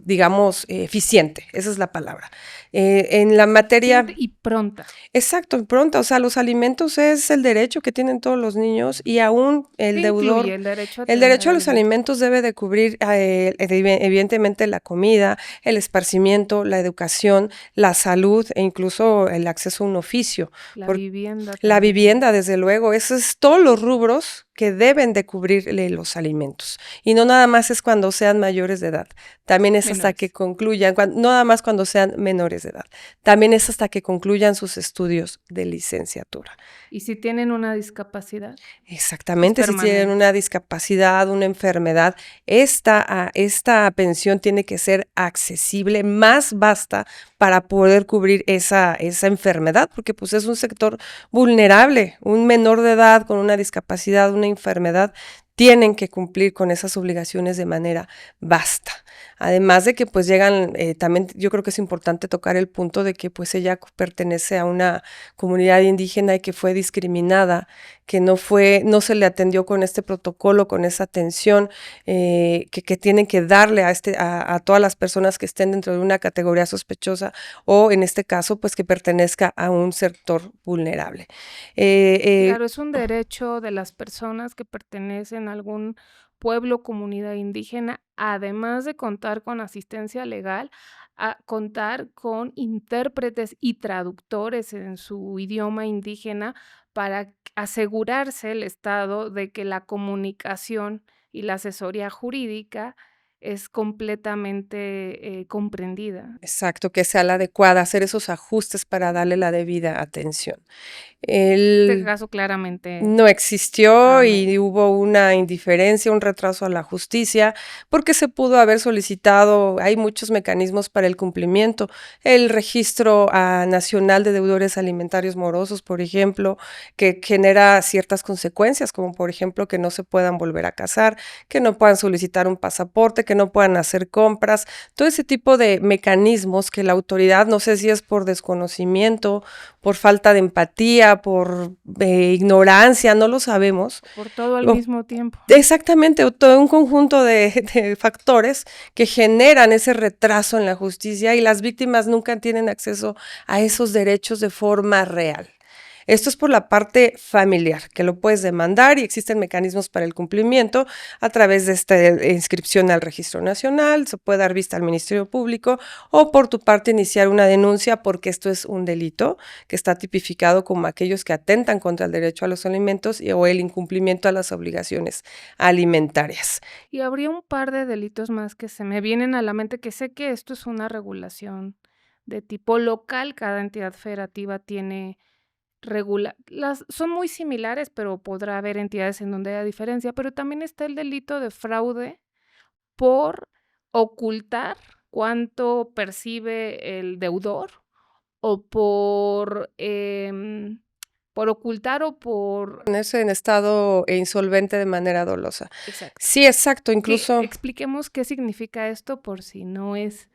digamos, eficiente, esa es la palabra. En la materia... Y pronta. Exacto, pronta, o sea, los alimentos es el derecho que tienen todos los niños y aún el deudor... El derecho a El derecho a los alimentos. alimentos debe de cubrir evidentemente la comida, el esparcimiento, la educación, la salud e incluso el acceso a un oficio. La vivienda. La también. vivienda, desde luego, esos es todos los rubros que deben de cubrirle los alimentos. Y no nada más es cuando sean mayores de edad, también es hasta que concluyan, no nada más cuando sean menores de edad, también es hasta que concluyan sus estudios de licenciatura. ¿Y si tienen una discapacidad? Exactamente, si tienen una discapacidad, una enfermedad, esta pensión tiene que ser accesible, más vasta para poder cubrir esa enfermedad, porque pues es un sector vulnerable, un menor de edad con una discapacidad, una enfermedad, tienen que cumplir con esas obligaciones de manera vasta. Además de que pues llegan, también yo creo que es importante tocar el punto de que pues ella pertenece a una comunidad indígena y que fue discriminada, que no se le atendió con este protocolo, con esa atención que tienen que darle a todas las personas que estén dentro de una categoría sospechosa o en este caso pues que pertenezca a un sector vulnerable. Claro, es un derecho de las personas que pertenecen a algún pueblo, comunidad indígena, además de contar con asistencia legal, a contar con intérpretes y traductores en su idioma indígena para asegurarse el Estado de que la comunicación y la asesoría jurídica es completamente comprendida. Exacto, que sea la adecuada, hacer esos ajustes para darle la debida atención. Este caso claramente no existió y hubo una indiferencia, un retraso a la justicia, porque se pudo haber solicitado, hay muchos mecanismos para el cumplimiento, el registro nacional de deudores alimentarios morosos, por ejemplo, que genera ciertas consecuencias, como por ejemplo que no se puedan volver a casar, que no puedan solicitar un pasaporte, que no puedan hacer compras, todo ese tipo de mecanismos que la autoridad, no sé si es por desconocimiento, por falta de empatía, por ignorancia, no lo sabemos. Por todo al O- mismo tiempo. Exactamente, o todo un conjunto de factores que generan ese retraso en la justicia y las víctimas nunca tienen acceso a esos derechos de forma real. Esto es por la parte familiar, que lo puedes demandar y existen mecanismos para el cumplimiento a través de esta inscripción al Registro Nacional, se puede dar vista al Ministerio Público o por tu parte iniciar una denuncia porque esto es un delito que está tipificado como aquellos que atentan contra el derecho a los alimentos o el incumplimiento a las obligaciones alimentarias. Y habría un par de delitos más que se me vienen a la mente, que sé que esto es una regulación de tipo local, cada entidad federativa tiene son muy similares, pero podrá haber entidades en donde haya diferencia, pero también está el delito de fraude por ocultar cuánto percibe el deudor o por ocultar o por... Ponerse en estado insolvente de manera dolosa. Exacto. Sí, exacto, Que incluso... expliquemos qué significa esto por si no es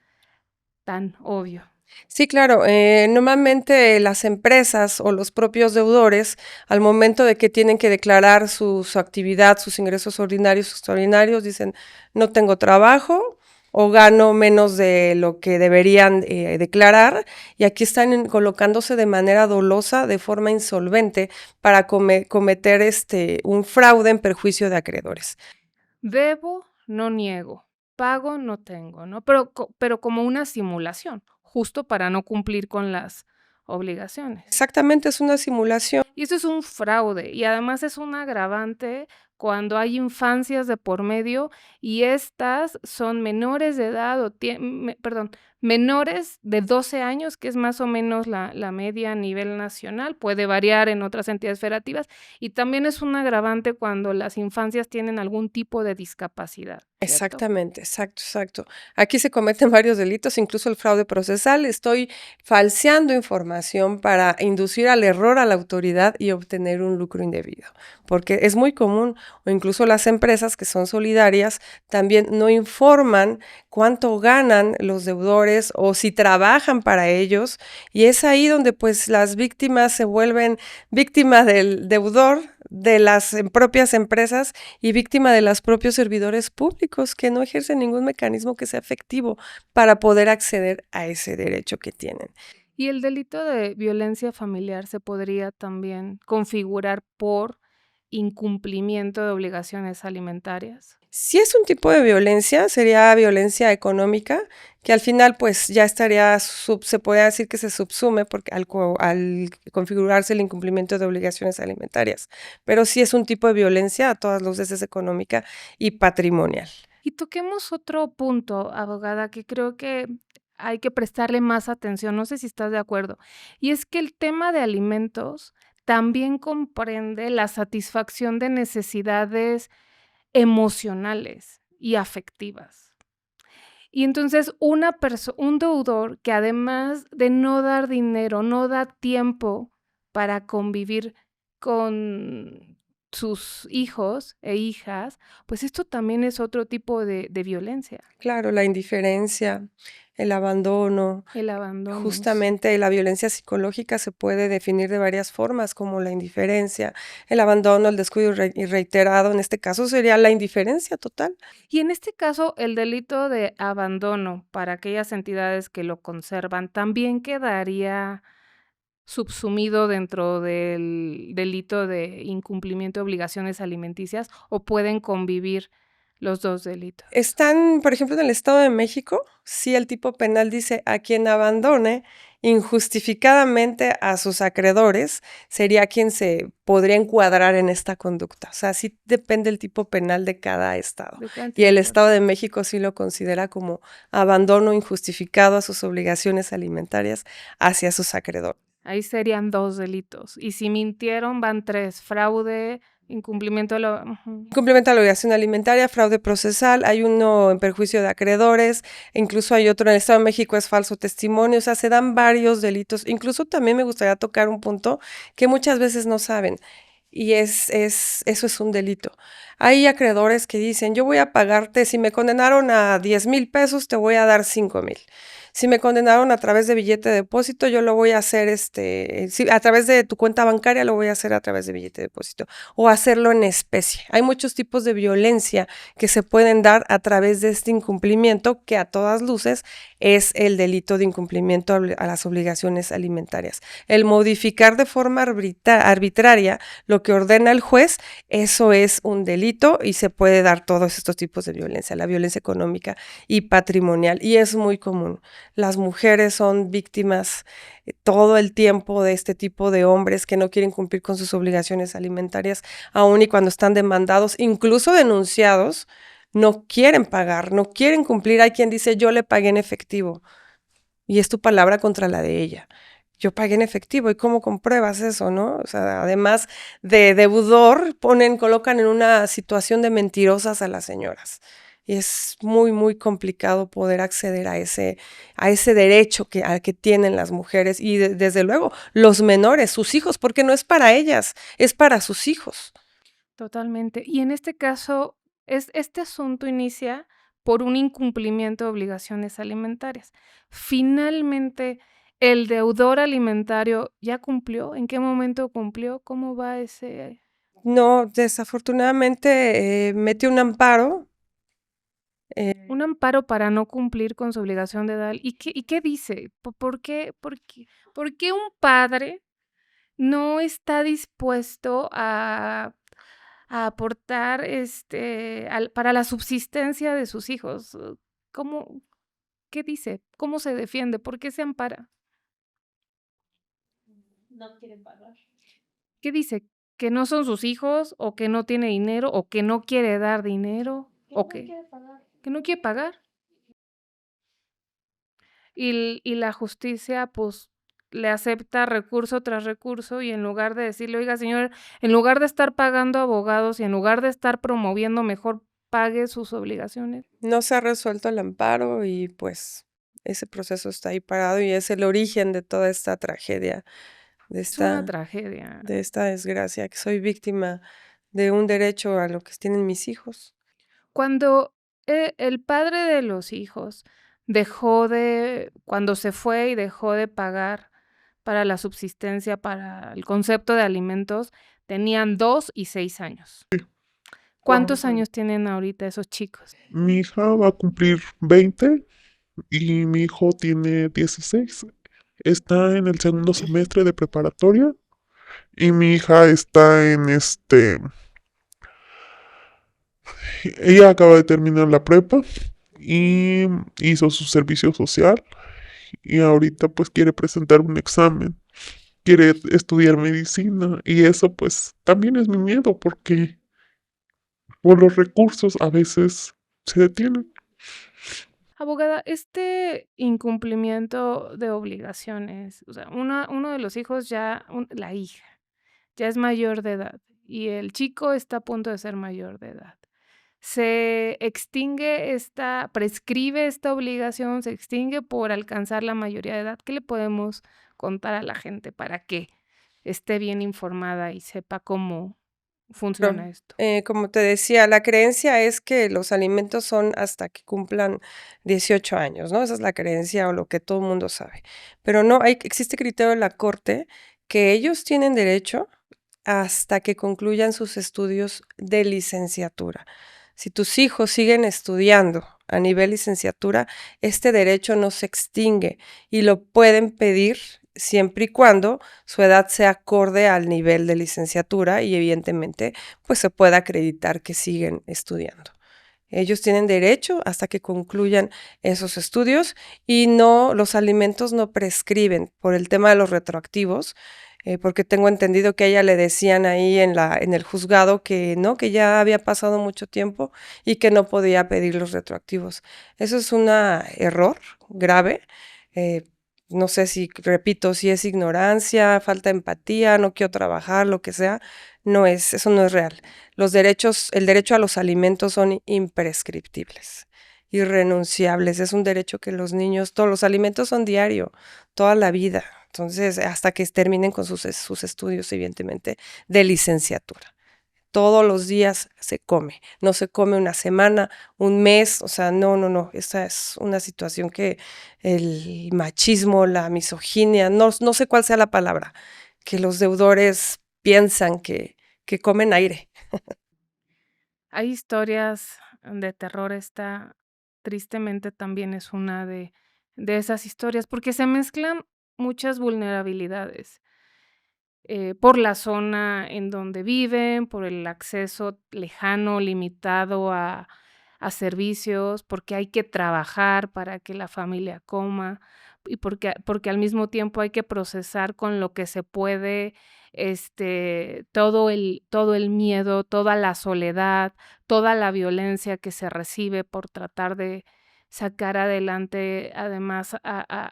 tan obvio. Sí, claro. Normalmente las empresas o los propios deudores, al momento de que tienen que declarar su actividad, sus ingresos ordinarios, extraordinarios, dicen, no tengo trabajo o gano menos de lo que deberían declarar, y aquí están colocándose de manera dolosa, de forma insolvente, para cometer un fraude en perjuicio de acreedores. Debo, no niego. Pago, no tengo, ¿no? Pero como una simulación, justo para no cumplir con las obligaciones. Exactamente, es una simulación. Y eso es un fraude, y además es un agravante cuando hay infancias de por medio y estas son menores de edad menores de 12 años, que es más o menos la media a nivel nacional, puede variar en otras entidades federativas, y también es un agravante cuando las infancias tienen algún tipo de discapacidad, ¿cierto? Exactamente, exacto. Aquí se cometen varios delitos, incluso el fraude procesal. Estoy falseando información para inducir al error a la autoridad y obtener un lucro indebido, porque es muy común, o incluso las empresas que son solidarias también no informan cuánto ganan los deudores o si trabajan para ellos, y es ahí donde pues las víctimas se vuelven víctimas del deudor, de las propias empresas y víctima de los propios servidores públicos que no ejercen ningún mecanismo que sea efectivo para poder acceder a ese derecho que tienen. Y el delito de violencia familiar se podría también configurar por incumplimiento de obligaciones alimentarias. Si es un tipo de violencia, sería violencia económica, que al final pues ya estaría, se puede decir que se subsume porque al configurarse el incumplimiento de obligaciones alimentarias. Pero sí es un tipo de violencia a todas luces, es económica y patrimonial. Y toquemos otro punto, abogada, que creo que hay que prestarle más atención, no sé si estás de acuerdo, y es que el tema de alimentos también comprende la satisfacción de necesidades emocionales y afectivas. Y entonces un deudor que además de no dar dinero, no da tiempo para convivir con sus hijos e hijas, pues esto también es otro tipo de violencia, Claro, la indiferencia, el abandono. el abandono. Justamente la violencia psicológica se puede definir de varias formas, como la indiferencia, el abandono, el descuido reiterado. En este caso sería la indiferencia total. Y en este caso, el delito de abandono para aquellas entidades que lo conservan también quedaría subsumido dentro del delito de incumplimiento de obligaciones alimenticias, ¿o pueden convivir los dos delitos? Están, por ejemplo, en el Estado de México, sí el tipo penal dice a quien abandone injustificadamente a sus acreedores sería quien se podría encuadrar en esta conducta. O sea, sí depende el tipo penal de cada estado. Y el Estado de México sí lo considera como abandono injustificado a sus obligaciones alimentarias hacia sus acreedores. Ahí serían 2 delitos. Y si mintieron, van 3: fraude, incumplimiento de la... Incumplimiento de la obligación alimentaria, fraude procesal, hay uno en perjuicio de acreedores, incluso hay otro en el Estado de México, es falso testimonio, o sea, se dan varios delitos. Incluso también me gustaría tocar un punto que muchas veces no saben. y eso es un delito. Hay acreedores que dicen, yo voy a pagarte, si me condenaron a 10,000 pesos, te voy a dar 5,000. Si me condenaron a través de billete de depósito, yo lo voy a hacer, a través de tu cuenta bancaria, lo voy a hacer a través de billete de depósito, o hacerlo en especie. Hay muchos tipos de violencia que se pueden dar a través de este incumplimiento, que a todas luces es el delito de incumplimiento a las obligaciones alimentarias. El modificar de forma arbitraria lo que ordena el juez, eso es un delito y se puede dar todos estos tipos de violencia, la violencia económica y patrimonial, y es muy común. Las mujeres son víctimas todo el tiempo de este tipo de hombres que no quieren cumplir con sus obligaciones alimentarias, aun y cuando están demandados, incluso denunciados, no quieren pagar, no quieren cumplir. Hay quien dice, yo le pagué en efectivo, y es tu palabra contra la de ella. Yo pagué en efectivo, ¿y cómo compruebas eso, no? O sea, además de deudor, colocan en una situación de mentirosas a las señoras. Y es muy, muy complicado poder acceder a ese derecho al que tienen las mujeres y desde luego los menores, sus hijos, porque no es para ellas, es para sus hijos. Totalmente. Y en este caso, este asunto inicia por un incumplimiento de obligaciones alimentarias. Finalmente, ¿el deudor alimentario ya cumplió? ¿En qué momento cumplió? ¿Cómo va ese? No, desafortunadamente metió un amparo. Un amparo para no cumplir con su obligación de edad. ¿Y qué dice? ¿Por qué un padre no está dispuesto a aportar para la subsistencia de sus hijos? ¿Cómo, qué dice? ¿Cómo se defiende? ¿Por qué se ampara? No quieren pagar. ¿Qué dice? ¿Que no son sus hijos? ¿O que no tiene dinero? ¿O que no quiere dar dinero? ¿O Que no qué? quiere pagar. ¿Que no quiere pagar? Y la justicia, pues, le acepta recurso tras recurso, y en lugar de decirle, oiga, señor, en lugar de estar pagando abogados y en lugar de estar promoviendo, mejor pague sus obligaciones. No se ha resuelto el amparo y pues ese proceso está ahí parado y es el origen de toda esta tragedia, de Es una esta, tragedia. de esta desgracia, que soy víctima de un derecho a lo que tienen mis hijos. Cuando el padre de los hijos cuando se fue y dejó de pagar para la subsistencia, para el concepto de alimentos, tenían 2 y 6 años. ¿Cuántos años tienen ahorita esos chicos? Mi hija va a cumplir 20 y mi hijo tiene 16. Está en el segundo semestre de preparatoria y mi hija está en ella acaba de terminar la prepa y hizo su servicio social y ahorita pues quiere presentar un examen, quiere estudiar medicina y eso pues también es mi miedo porque por los recursos a veces se detienen. Abogada, este incumplimiento de obligaciones, o sea, uno de los hijos la hija, ya es mayor de edad y el chico está a punto de ser mayor de edad. Prescribe esta obligación, se extingue por alcanzar la mayoría de edad. ¿Qué le podemos contar a la gente para que esté bien informada y sepa cómo funciona esto? Como te decía, la creencia es que los alimentos son hasta que cumplan 18 años, ¿no? Esa es la creencia o lo que todo el mundo sabe. Pero no, existe criterio de la Corte que ellos tienen derecho hasta que concluyan sus estudios de licenciatura. Si tus hijos siguen estudiando a nivel licenciatura, este derecho no se extingue y lo pueden pedir siempre y cuando su edad sea acorde al nivel de licenciatura y evidentemente pues se pueda acreditar que siguen estudiando. Ellos tienen derecho hasta que concluyan esos estudios y los alimentos no prescriben por el tema de los retroactivos, porque tengo entendido que a ella le decían ahí en el juzgado que no, que ya había pasado mucho tiempo y que no podía pedir los retroactivos. Eso es un error grave. No sé repito, si es ignorancia, falta de empatía, no quiero trabajar, lo que sea. Eso no es real. El derecho a los alimentos son imprescriptibles, irrenunciables. Es un derecho que todos los alimentos son diario, toda la vida. Entonces, hasta que terminen con sus estudios, evidentemente, de licenciatura. Todos los días se come, no se come una semana, un mes, o sea, no, esa es una situación que el machismo, la misoginia, no sé cuál sea la palabra, que los deudores piensan que comen aire. Hay historias de terror, esta tristemente también es una de esas historias, porque se mezclan muchas vulnerabilidades. Por la zona en donde viven, por el acceso lejano, limitado a servicios, porque hay que trabajar para que la familia coma y porque al mismo tiempo hay que procesar con lo que se puede, todo el miedo, toda la soledad, toda la violencia que se recibe por tratar de sacar adelante, además,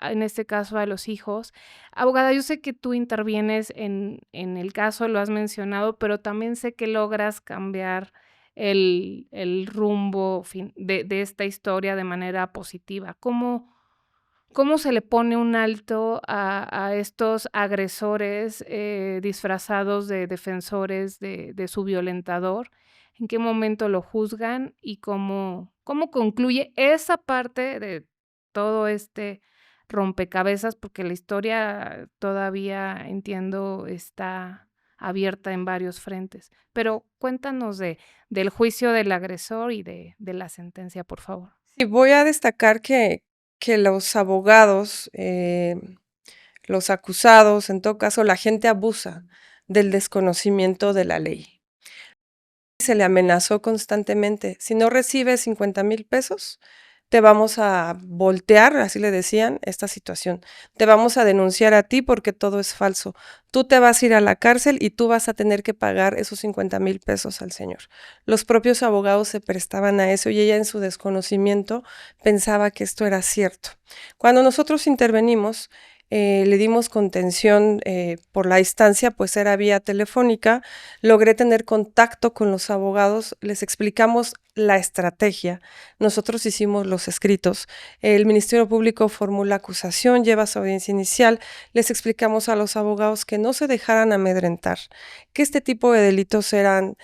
en este caso, a los hijos. Abogada, yo sé que tú intervienes en el caso, lo has mencionado, pero también sé que logras cambiar el rumbo de esta historia de manera positiva. ¿Cómo se le pone un alto a estos agresores, disfrazados de defensores de su violentador? ¿En qué momento lo juzgan y cómo concluye esa parte de todo este rompecabezas? Porque la historia todavía, entiendo, está abierta en varios frentes. Pero cuéntanos del juicio del agresor y de la sentencia, por favor. Y voy a destacar que los abogados, los acusados, en todo caso, la gente abusa del desconocimiento de la ley. Se le amenazó constantemente, si no recibes 50,000 pesos, te vamos a voltear, así le decían, esta situación. Te vamos a denunciar a ti porque todo es falso. Tú te vas a ir a la cárcel y tú vas a tener que pagar esos 50,000 pesos al señor. Los propios abogados se prestaban a eso y ella en su desconocimiento pensaba que esto era cierto. Cuando nosotros intervenimos, le dimos contención por la instancia, pues era vía telefónica, logré tener contacto con los abogados, les explicamos la estrategia, nosotros hicimos los escritos, el Ministerio Público formula acusación, lleva su audiencia inicial, les explicamos a los abogados que no se dejaran amedrentar, que este tipo de delitos eran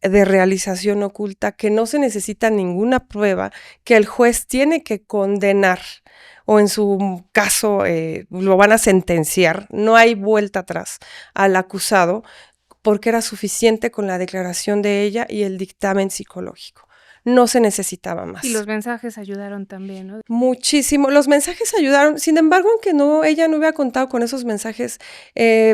de realización oculta, que no se necesita ninguna prueba, que el juez tiene que condenar o en su caso lo van a sentenciar, no hay vuelta atrás al acusado porque era suficiente con la declaración de ella y el dictamen psicológico. No se necesitaba más. Y los mensajes ayudaron también, ¿no? Muchísimo. Los mensajes ayudaron. Sin embargo, aunque ella no hubiera contado con esos mensajes,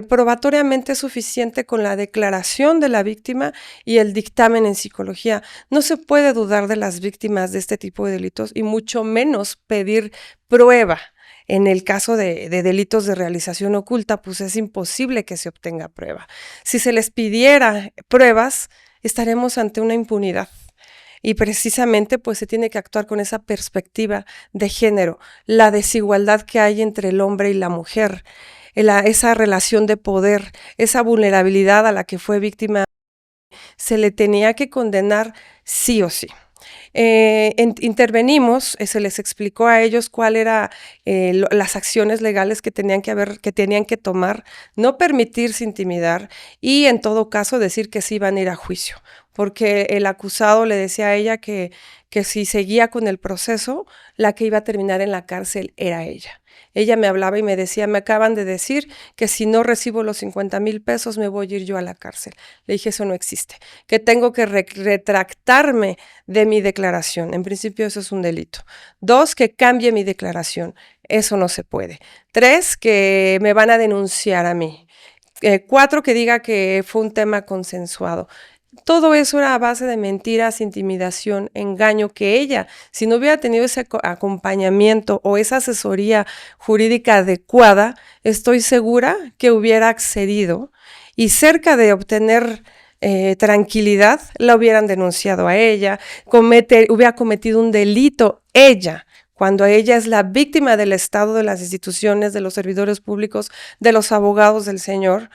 probatoriamente es suficiente con la declaración de la víctima y el dictamen en psicología. No se puede dudar de las víctimas de este tipo de delitos y mucho menos pedir prueba. En el caso de delitos de realización oculta, pues es imposible que se obtenga prueba. Si se les pidiera pruebas, estaremos ante una impunidad. Y precisamente pues se tiene que actuar con esa perspectiva de género, la desigualdad que hay entre el hombre y la mujer, esa relación de poder, esa vulnerabilidad a la que fue víctima, se le tenía que condenar sí o sí. Intervenimos, se les explicó a ellos cuál era las acciones legales que tenían que tomar, no permitirse intimidar y en todo caso decir que sí iban a ir a juicio, porque el acusado le decía a ella que si seguía con el proceso, la que iba a terminar en la cárcel era ella. Ella me hablaba y me decía, me acaban de decir que si no recibo los 50,000 pesos me voy a ir yo a la cárcel. Le dije, eso no existe, que tengo que retractarme de mi declaración. En principio eso es un delito. 2, que cambie mi declaración. Eso no se puede. 3, que me van a denunciar a mí. 4, que diga que fue un tema consensuado. Todo eso era a base de mentiras, intimidación, engaño, que ella, si no hubiera tenido ese acompañamiento o esa asesoría jurídica adecuada, estoy segura que hubiera accedido y cerca de obtener tranquilidad, la hubieran denunciado a ella, hubiera cometido un delito ella, cuando ella es la víctima del Estado, de las instituciones, de los servidores públicos, de los abogados del señor,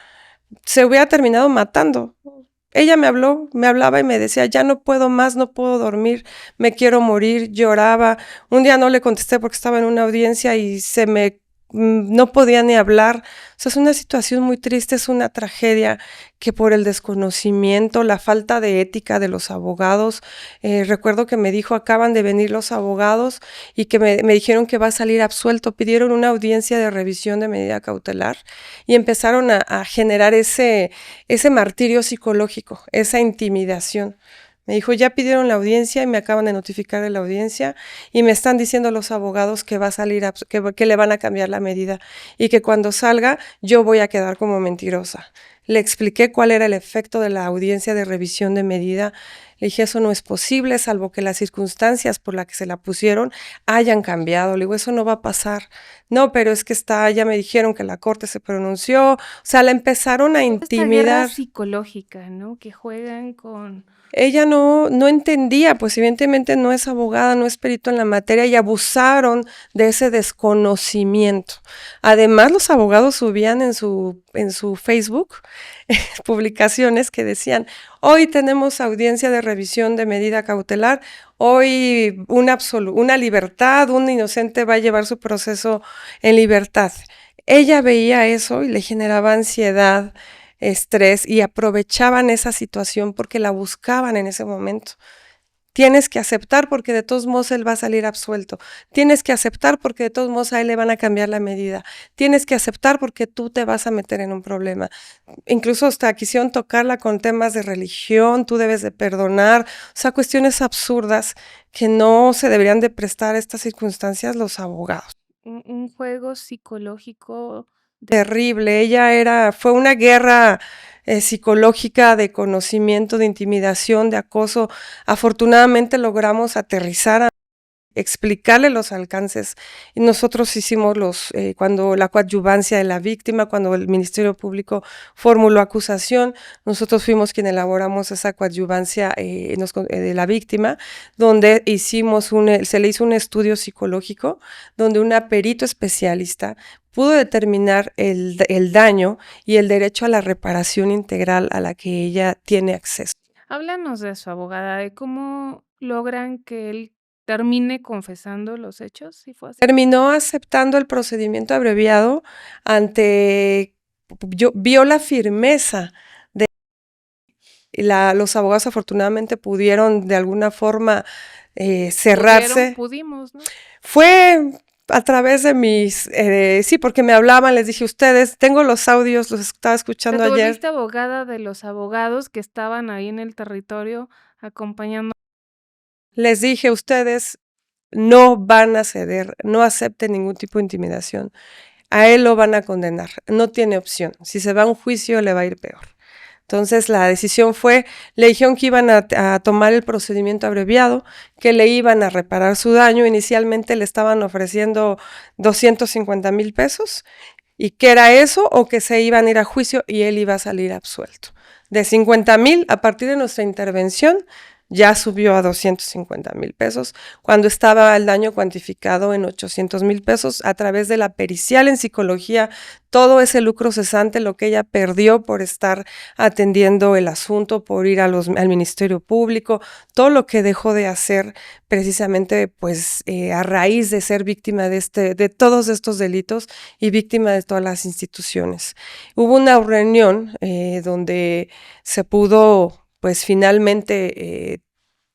se hubiera terminado matando. Ella me hablaba y me decía, ya no puedo más, no puedo dormir, me quiero morir, lloraba. Un día no le contesté porque estaba en una audiencia y se me no podía ni hablar. O sea, es una situación muy triste, es una tragedia que por el desconocimiento, la falta de ética de los abogados, recuerdo que me dijo, acaban de venir los abogados y que me dijeron que va a salir absuelto. Pidieron una audiencia de revisión de medida cautelar y empezaron a generar ese martirio psicológico, esa intimidación. Me dijo, ya pidieron la audiencia y me acaban de notificar de la audiencia y me están diciendo los abogados que va a salir, que le van a cambiar la medida y que cuando salga yo voy a quedar como mentirosa. Le expliqué cuál era el efecto de la audiencia de revisión de medida. Le dije, eso no es posible, salvo que las circunstancias por las que se la pusieron hayan cambiado. Le digo, eso no va a pasar. No, pero es que ya me dijeron que la corte se pronunció. O sea, la empezaron a Esta guerra intimidar. psicológica, ¿no? Que juegan con... Ella no entendía, pues evidentemente no es abogada, no es perito en la materia y abusaron de ese desconocimiento. Además, los abogados subían en su Facebook publicaciones que decían, hoy tenemos audiencia de revisión de medida cautelar, hoy una libertad, un inocente va a llevar su proceso en libertad. Ella veía eso y le generaba ansiedad, estrés y aprovechaban esa situación porque la buscaban en ese momento. Tienes que aceptar porque de todos modos él va a salir absuelto. Tienes que aceptar porque de todos modos a él le van a cambiar la medida. Tienes que aceptar porque tú te vas a meter en un problema. Incluso hasta quisieron tocarla con temas de religión, tú debes de perdonar, o sea, cuestiones absurdas que no se deberían de prestar a estas circunstancias los abogados. Un juego psicológico Terrible, fue una guerra psicológica de conocimiento, de intimidación, de acoso. Afortunadamente logramos aterrizar, explicarle los alcances. Y nosotros hicimos cuando la coadyuvancia de la víctima, cuando el Ministerio Público formuló acusación, nosotros fuimos quienes elaboramos esa coadyuvancia de la víctima, donde se le hizo un estudio psicológico, donde una perito especialista pudo determinar el daño y el derecho a la reparación integral a la que ella tiene acceso. Háblanos de eso, abogada, de cómo logran que él termine confesando los hechos, ¿sí fue así? Terminó aceptando el procedimiento abreviado vio la firmeza de los abogados afortunadamente pudieron de alguna forma cerrarse. Pudimos, ¿no? Fue a través de sí, porque me hablaban, les dije, ustedes, tengo los audios, los estaba escuchando Te ayer. volviste abogada de los abogados que estaban ahí en el territorio acompañando. Les dije, ustedes no van a ceder, no acepten ningún tipo de intimidación. A él lo van a condenar, no tiene opción. Si se va a un juicio, le va a ir peor. Entonces la decisión fue, le dijeron que iban a tomar el procedimiento abreviado, que le iban a reparar su daño. Inicialmente le estaban ofreciendo 250,000 pesos y que era eso o que se iban a ir a juicio y él iba a salir absuelto. De 50,000, a partir de nuestra intervención, ya subió a 250,000 pesos, cuando estaba el daño cuantificado en 800,000 pesos a través de la pericial en psicología, todo ese lucro cesante, lo que ella perdió por estar atendiendo el asunto, por ir al Ministerio Público, todo lo que dejó de hacer precisamente pues a raíz de ser víctima de todos estos delitos y víctima de todas las instituciones. Hubo una reunión donde se pudo pues finalmente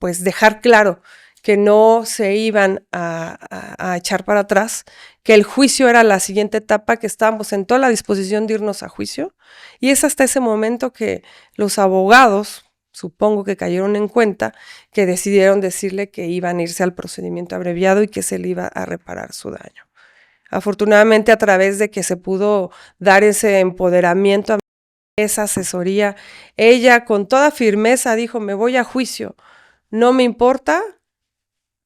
pues dejar claro que no se iban a echar para atrás, que el juicio era la siguiente etapa, que estábamos en toda la disposición de irnos a juicio, y es hasta ese momento que los abogados, supongo que cayeron en cuenta, que decidieron decirle que iban a irse al procedimiento abreviado y que se le iba a reparar su daño. Afortunadamente, a través de que se pudo dar ese empoderamiento, esa asesoría, ella con toda firmeza dijo, me voy a juicio, no me importa.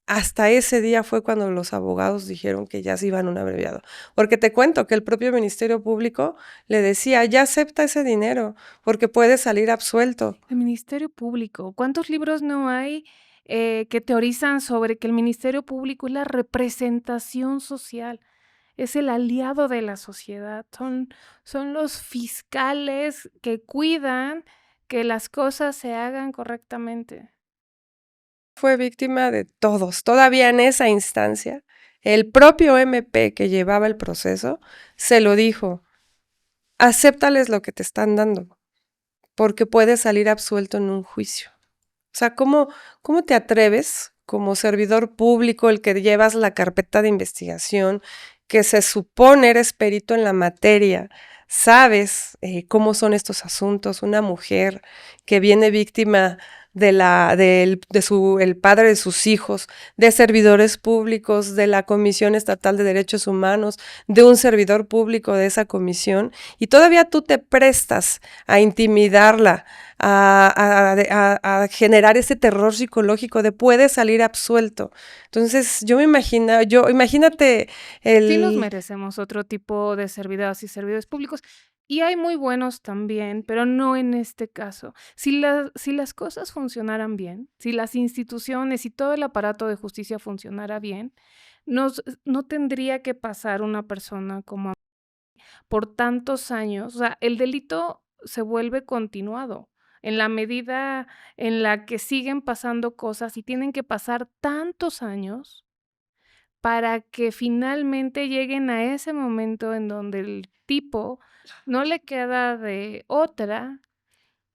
Hasta ese día fue cuando los abogados dijeron que ya se iban a un abreviado. Porque te cuento que el propio Ministerio Público le decía, ya acepta ese dinero, porque puede salir absuelto. El Ministerio Público, ¿cuántos libros no hay que teorizan sobre que el Ministerio Público es la representación social? Es el aliado de la sociedad, son los fiscales que cuidan que las cosas se hagan correctamente. Fue víctima de todos, todavía en esa instancia, El propio MP que llevaba el proceso se lo dijo, acéptales lo que te están dando, porque puedes salir absuelto en un juicio. O sea, ¿cómo te atreves como servidor público, el que llevas la carpeta de investigación, que se supone eres perito en la materia, sabes cómo son estos asuntos, una mujer que viene víctima el padre de sus hijos, de servidores públicos, de la Comisión Estatal de Derechos Humanos, de un servidor público de esa comisión, y todavía tú te prestas a intimidarla, a generar ese terror psicológico de puede salir absuelto? Entonces, imagínate Sí nos el... merecemos otro tipo de servidores y servidores públicos, y hay muy buenos también, pero no en este caso. Si las cosas funcionaran bien, si las instituciones y todo el aparato de justicia funcionara bien, no tendría que pasar una persona como por tantos años. O sea, el delito se vuelve continuado en la medida en la que siguen pasando cosas y tienen que pasar tantos años para que finalmente lleguen a ese momento en donde el tipo no le queda de otra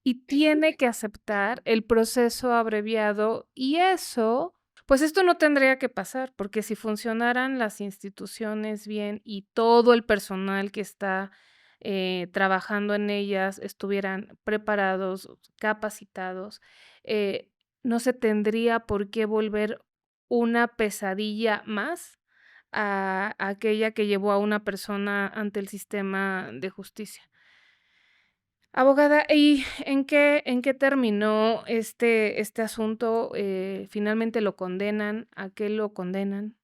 y tiene que aceptar el proceso abreviado, y eso, pues esto no tendría que pasar, porque si funcionaran las instituciones bien y todo el personal que está trabajando en ellas estuvieran preparados, capacitados, no se tendría por qué volver una pesadilla más a aquella que llevó a una persona ante el sistema de justicia. Abogada, ¿y en qué terminó este asunto? ¿Finalmente lo condenan? ¿A qué lo condenan?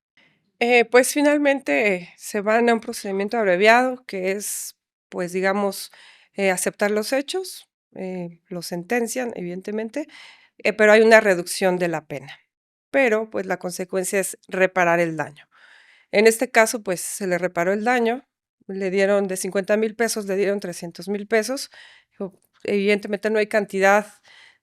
Pues finalmente se van a un procedimiento abreviado que es, pues digamos, aceptar los hechos, lo sentencian, evidentemente, pero hay una reducción de la pena. Pero pues la consecuencia es reparar el daño. En este caso, pues se le reparó el daño, le dieron de 50,000 pesos, le dieron 300,000 pesos. Evidentemente no hay cantidad,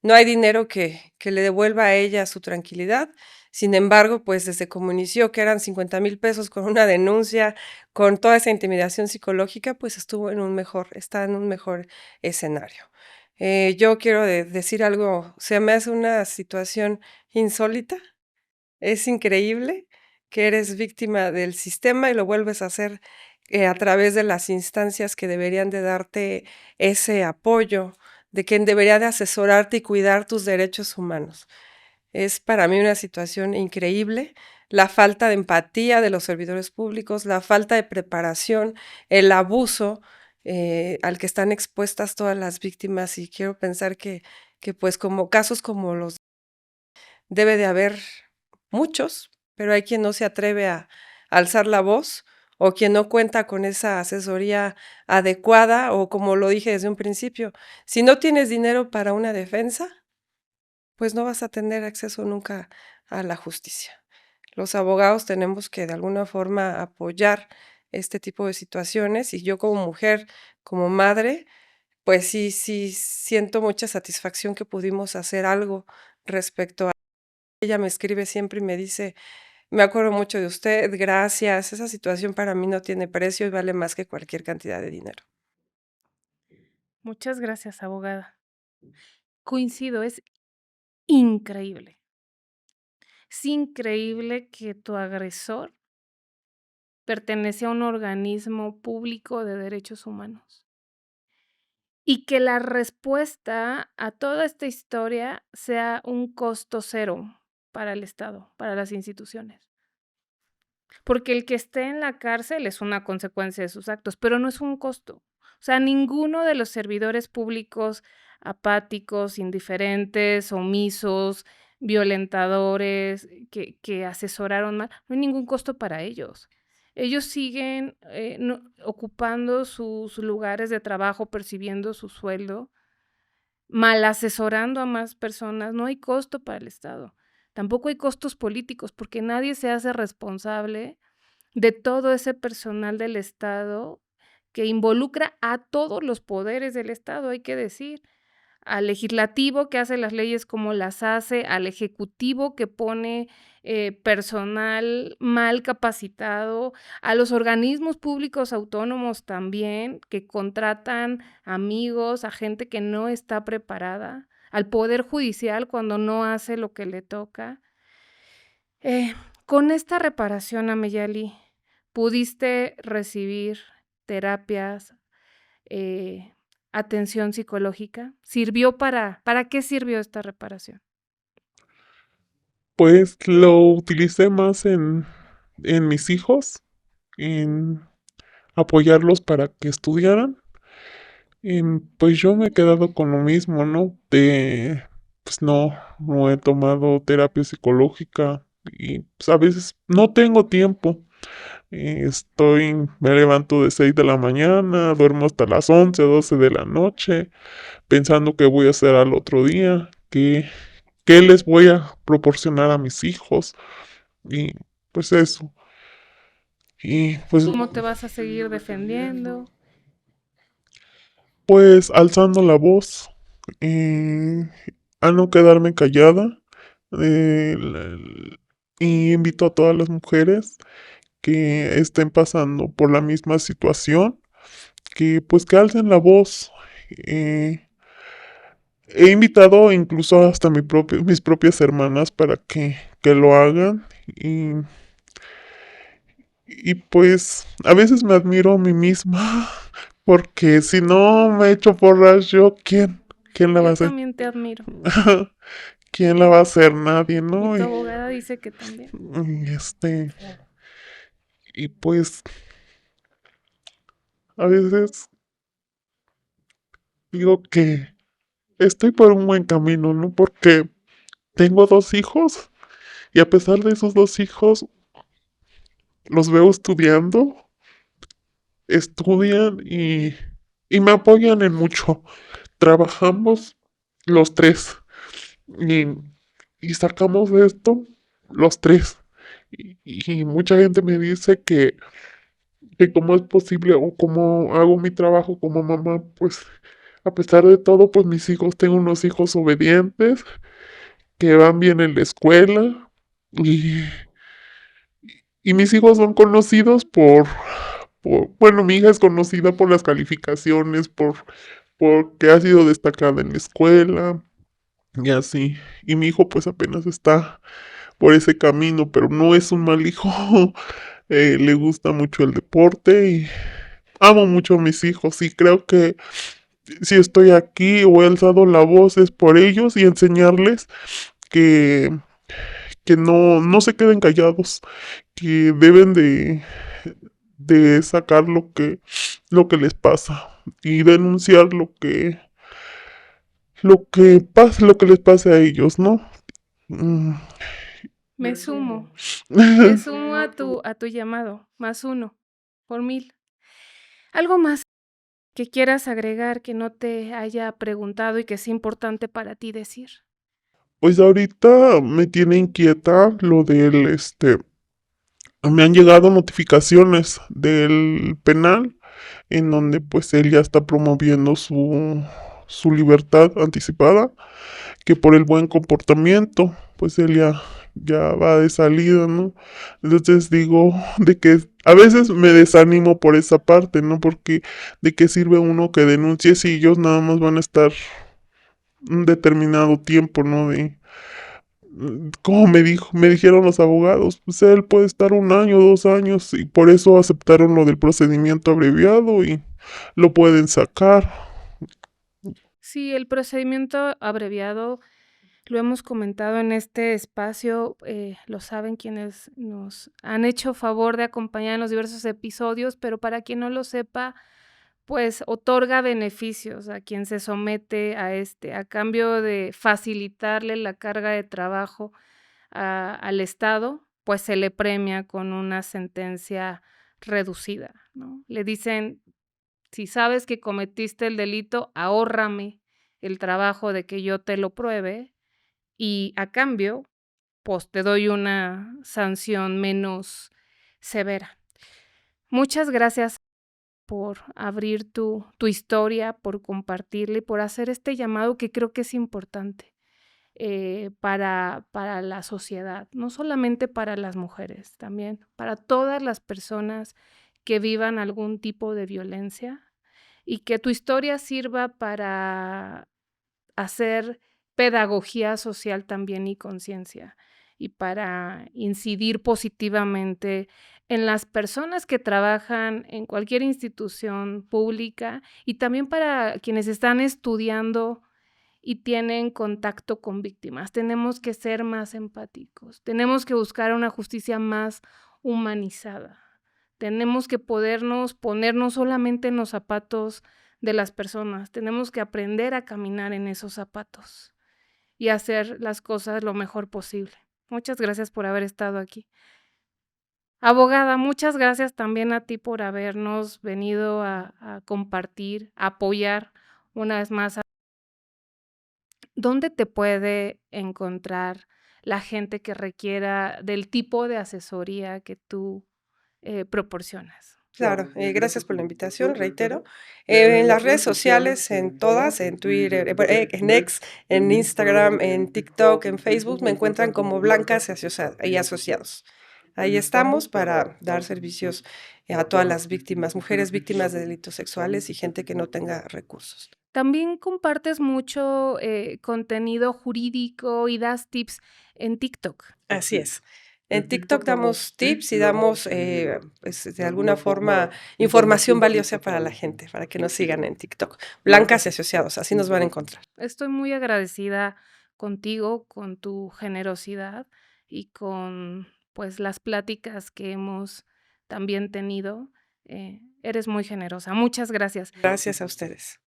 no hay dinero que le devuelva a ella su tranquilidad. Sin embargo, pues desde como inició que eran 50,000 pesos con una denuncia, con toda esa intimidación psicológica, pues está en un mejor escenario. Yo quiero decir algo, se me hace una situación insólita, es increíble que eres víctima del sistema y lo vuelves a hacer, a través de las instancias que deberían de darte ese apoyo, de quien debería de asesorarte y cuidar tus derechos humanos. Es para mí una situación increíble, la falta de empatía de los servidores públicos, la falta de preparación, el abuso, al que están expuestas todas las víctimas, y quiero pensar que, pues, como casos como los debe de haber muchos, pero hay quien no se atreve a alzar la voz, o quien no cuenta con esa asesoría adecuada, o como lo dije desde un principio, si no tienes dinero para una defensa, pues no vas a tener acceso nunca a la justicia. Los abogados tenemos que de alguna forma apoyar este tipo de situaciones, y yo como mujer, como madre, pues sí siento mucha satisfacción que pudimos hacer algo respecto a... Ella me escribe siempre y me dice: "Me acuerdo mucho de usted, gracias, esa situación para mí no tiene precio y vale más que cualquier cantidad de dinero". Muchas gracias, abogada. Coincido, es increíble. Es increíble que tu agresor pertenece a un organismo público de derechos humanos y que la respuesta a toda esta historia sea un costo cero para el Estado, para las instituciones. Porque el que esté en la cárcel es una consecuencia de sus actos, pero no es un costo. O sea, ninguno de los servidores públicos apáticos, indiferentes, omisos, violentadores, que asesoraron mal, no hay ningún costo para ellos. Ellos siguen ocupando sus lugares de trabajo, percibiendo su sueldo, mal asesorando a más personas. No hay costo para el Estado. Tampoco hay costos políticos, porque nadie se hace responsable de todo ese personal del Estado que involucra a todos los poderes del Estado, hay que decir, al legislativo que hace las leyes como las hace, al ejecutivo que pone personal mal capacitado, a los organismos públicos autónomos también, que contratan amigos, a gente que no está preparada, al Poder Judicial cuando no hace lo que le toca. Con esta reparación, Ameyali, ¿pudiste recibir terapias, atención psicológica? ¿Para qué sirvió esta reparación? Pues lo utilicé más en mis hijos, en apoyarlos para que estudiaran. Pues yo me he quedado con lo mismo, ¿no? Pues no he tomado terapia psicológica y pues a veces no tengo tiempo. Me levanto de 6 de la mañana, duermo hasta las 11 o 12 de la noche, pensando qué voy a hacer al otro día, qué les voy a proporcionar a mis hijos y pues eso. Y ¿Cómo te vas a seguir defendiendo? pues alzando la voz, eh, a no quedarme callada. Y invito a todas las mujeres que estén pasando por la misma situación, que pues que alcen la voz. Eh, He invitado incluso hasta mis propias hermanas para que lo hagan y pues a veces me admiro a mí misma porque si no me echo porras yo, ¿quién la va a Yo hacer? también te admiro. ¿Quién la va a hacer? Nadie, Y ¿no? tu abogada dice que también. Y, este, y pues a veces digo que estoy por un buen camino, ¿no? Porque tengo 2 hijos y a pesar de esos 2 hijos, los veo estudiando, estudian y me apoyan en mucho. Trabajamos los tres y, y sacamos de esto los tres. Y mucha gente me dice que cómo es posible o cómo hago mi trabajo como mamá, pues a pesar de todo, pues mis hijos, tengo unos hijos obedientes que van bien en la escuela y, y mis hijos son conocidos bueno, mi hija es conocida por las calificaciones, porque ha sido destacada en la escuela y así. Y mi hijo pues apenas está por ese camino, pero no es un mal hijo. Le gusta mucho el deporte y amo mucho a mis hijos y creo que si estoy aquí o he alzado la voz es por ellos y enseñarles que, que no se queden callados, que deben de sacar lo que les pasa y denunciar lo que les pase a ellos, ¿no? Mm. Me sumo. Me sumo a tu llamado. +1 por 1000. ¿Algo más que quieras agregar que no te haya preguntado y que sea importante para ti decir? Pues ahorita me tiene inquieta lo me han llegado notificaciones del penal en donde pues él ya está promoviendo su libertad anticipada, que por el buen comportamiento, pues él ya va de salida, ¿no? Entonces digo, de que a veces me desanimo por esa parte, ¿no? Porque de qué sirve uno que denuncie si ellos nada más van a estar un determinado tiempo, ¿no? Como me dijeron los abogados, pues él puede estar 1 año, 2 años, y por eso aceptaron lo del procedimiento abreviado y lo pueden sacar. Sí, el procedimiento abreviado lo hemos comentado en este espacio, lo saben quienes nos han hecho favor de acompañar en los diversos episodios, pero para quien no lo sepa, pues otorga beneficios a quien se somete a cambio de facilitarle la carga de trabajo al Estado, pues se le premia con una sentencia reducida, ¿no? Le dicen, si sabes que cometiste el delito, ahórrame el trabajo de que yo te lo pruebe y a cambio, pues te doy una sanción menos severa. Muchas gracias por abrir tu historia, por compartirla y por hacer este llamado que creo que es importante. para la sociedad, no solamente para las mujeres, también para todas las personas que vivan algún tipo de violencia, y que tu historia sirva para hacer pedagogía social también y conciencia, y para incidir positivamente en las personas que trabajan en cualquier institución pública, y también para quienes están estudiando y tienen contacto con víctimas. Tenemos que ser más empáticos, tenemos que buscar una justicia más humanizada, tenemos que ponernos solamente en los zapatos de las personas, tenemos que aprender a caminar en esos zapatos y hacer las cosas lo mejor posible. Muchas gracias por haber estado aquí. Abogada, muchas gracias también a ti por habernos venido a compartir, a apoyar una vez más. ¿Dónde te puede encontrar la gente que requiera del tipo de asesoría que tú proporcionas? Claro, gracias por la invitación, reitero. En las redes sociales, en todas, en Twitter, en X, en Instagram, en TikTok, en Facebook, me encuentran como Blancas y Asociados. Ahí estamos para dar servicios a todas las víctimas, mujeres víctimas de delitos sexuales y gente que no tenga recursos. También compartes mucho contenido jurídico y das tips en TikTok. Así es. En TikTok damos tips y damos, pues, de alguna forma, información valiosa para la gente, para que nos sigan en TikTok. Blancas y Asociados, así nos van a encontrar. Estoy muy agradecida contigo, con tu generosidad y con pues las pláticas que hemos también tenido. Eres muy generosa. Muchas gracias. Gracias a ustedes.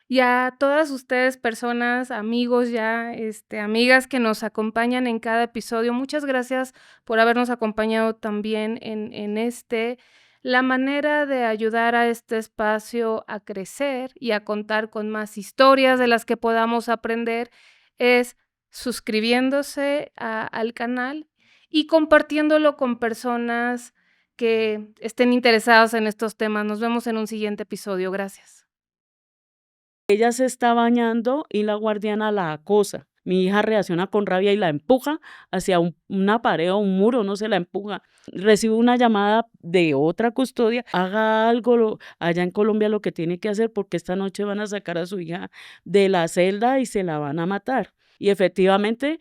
Y a todas ustedes, personas, amigos ya, amigas que nos acompañan en cada episodio, muchas gracias por habernos acompañado también en la manera de ayudar a este espacio a crecer y a contar con más historias de las que podamos aprender es suscribiéndose al canal y compartiéndolo con personas que estén interesadas en estos temas. Nos vemos en un siguiente episodio. Gracias. Ella se está bañando y la guardiana la acosa. Mi hija reacciona con rabia y la empuja hacia una pared o un muro, no se la empuja. Recibe una llamada de otra custodia, haga algo allá en Colombia lo que tiene que hacer porque esta noche van a sacar a su hija de la celda y se la van a matar. Y efectivamente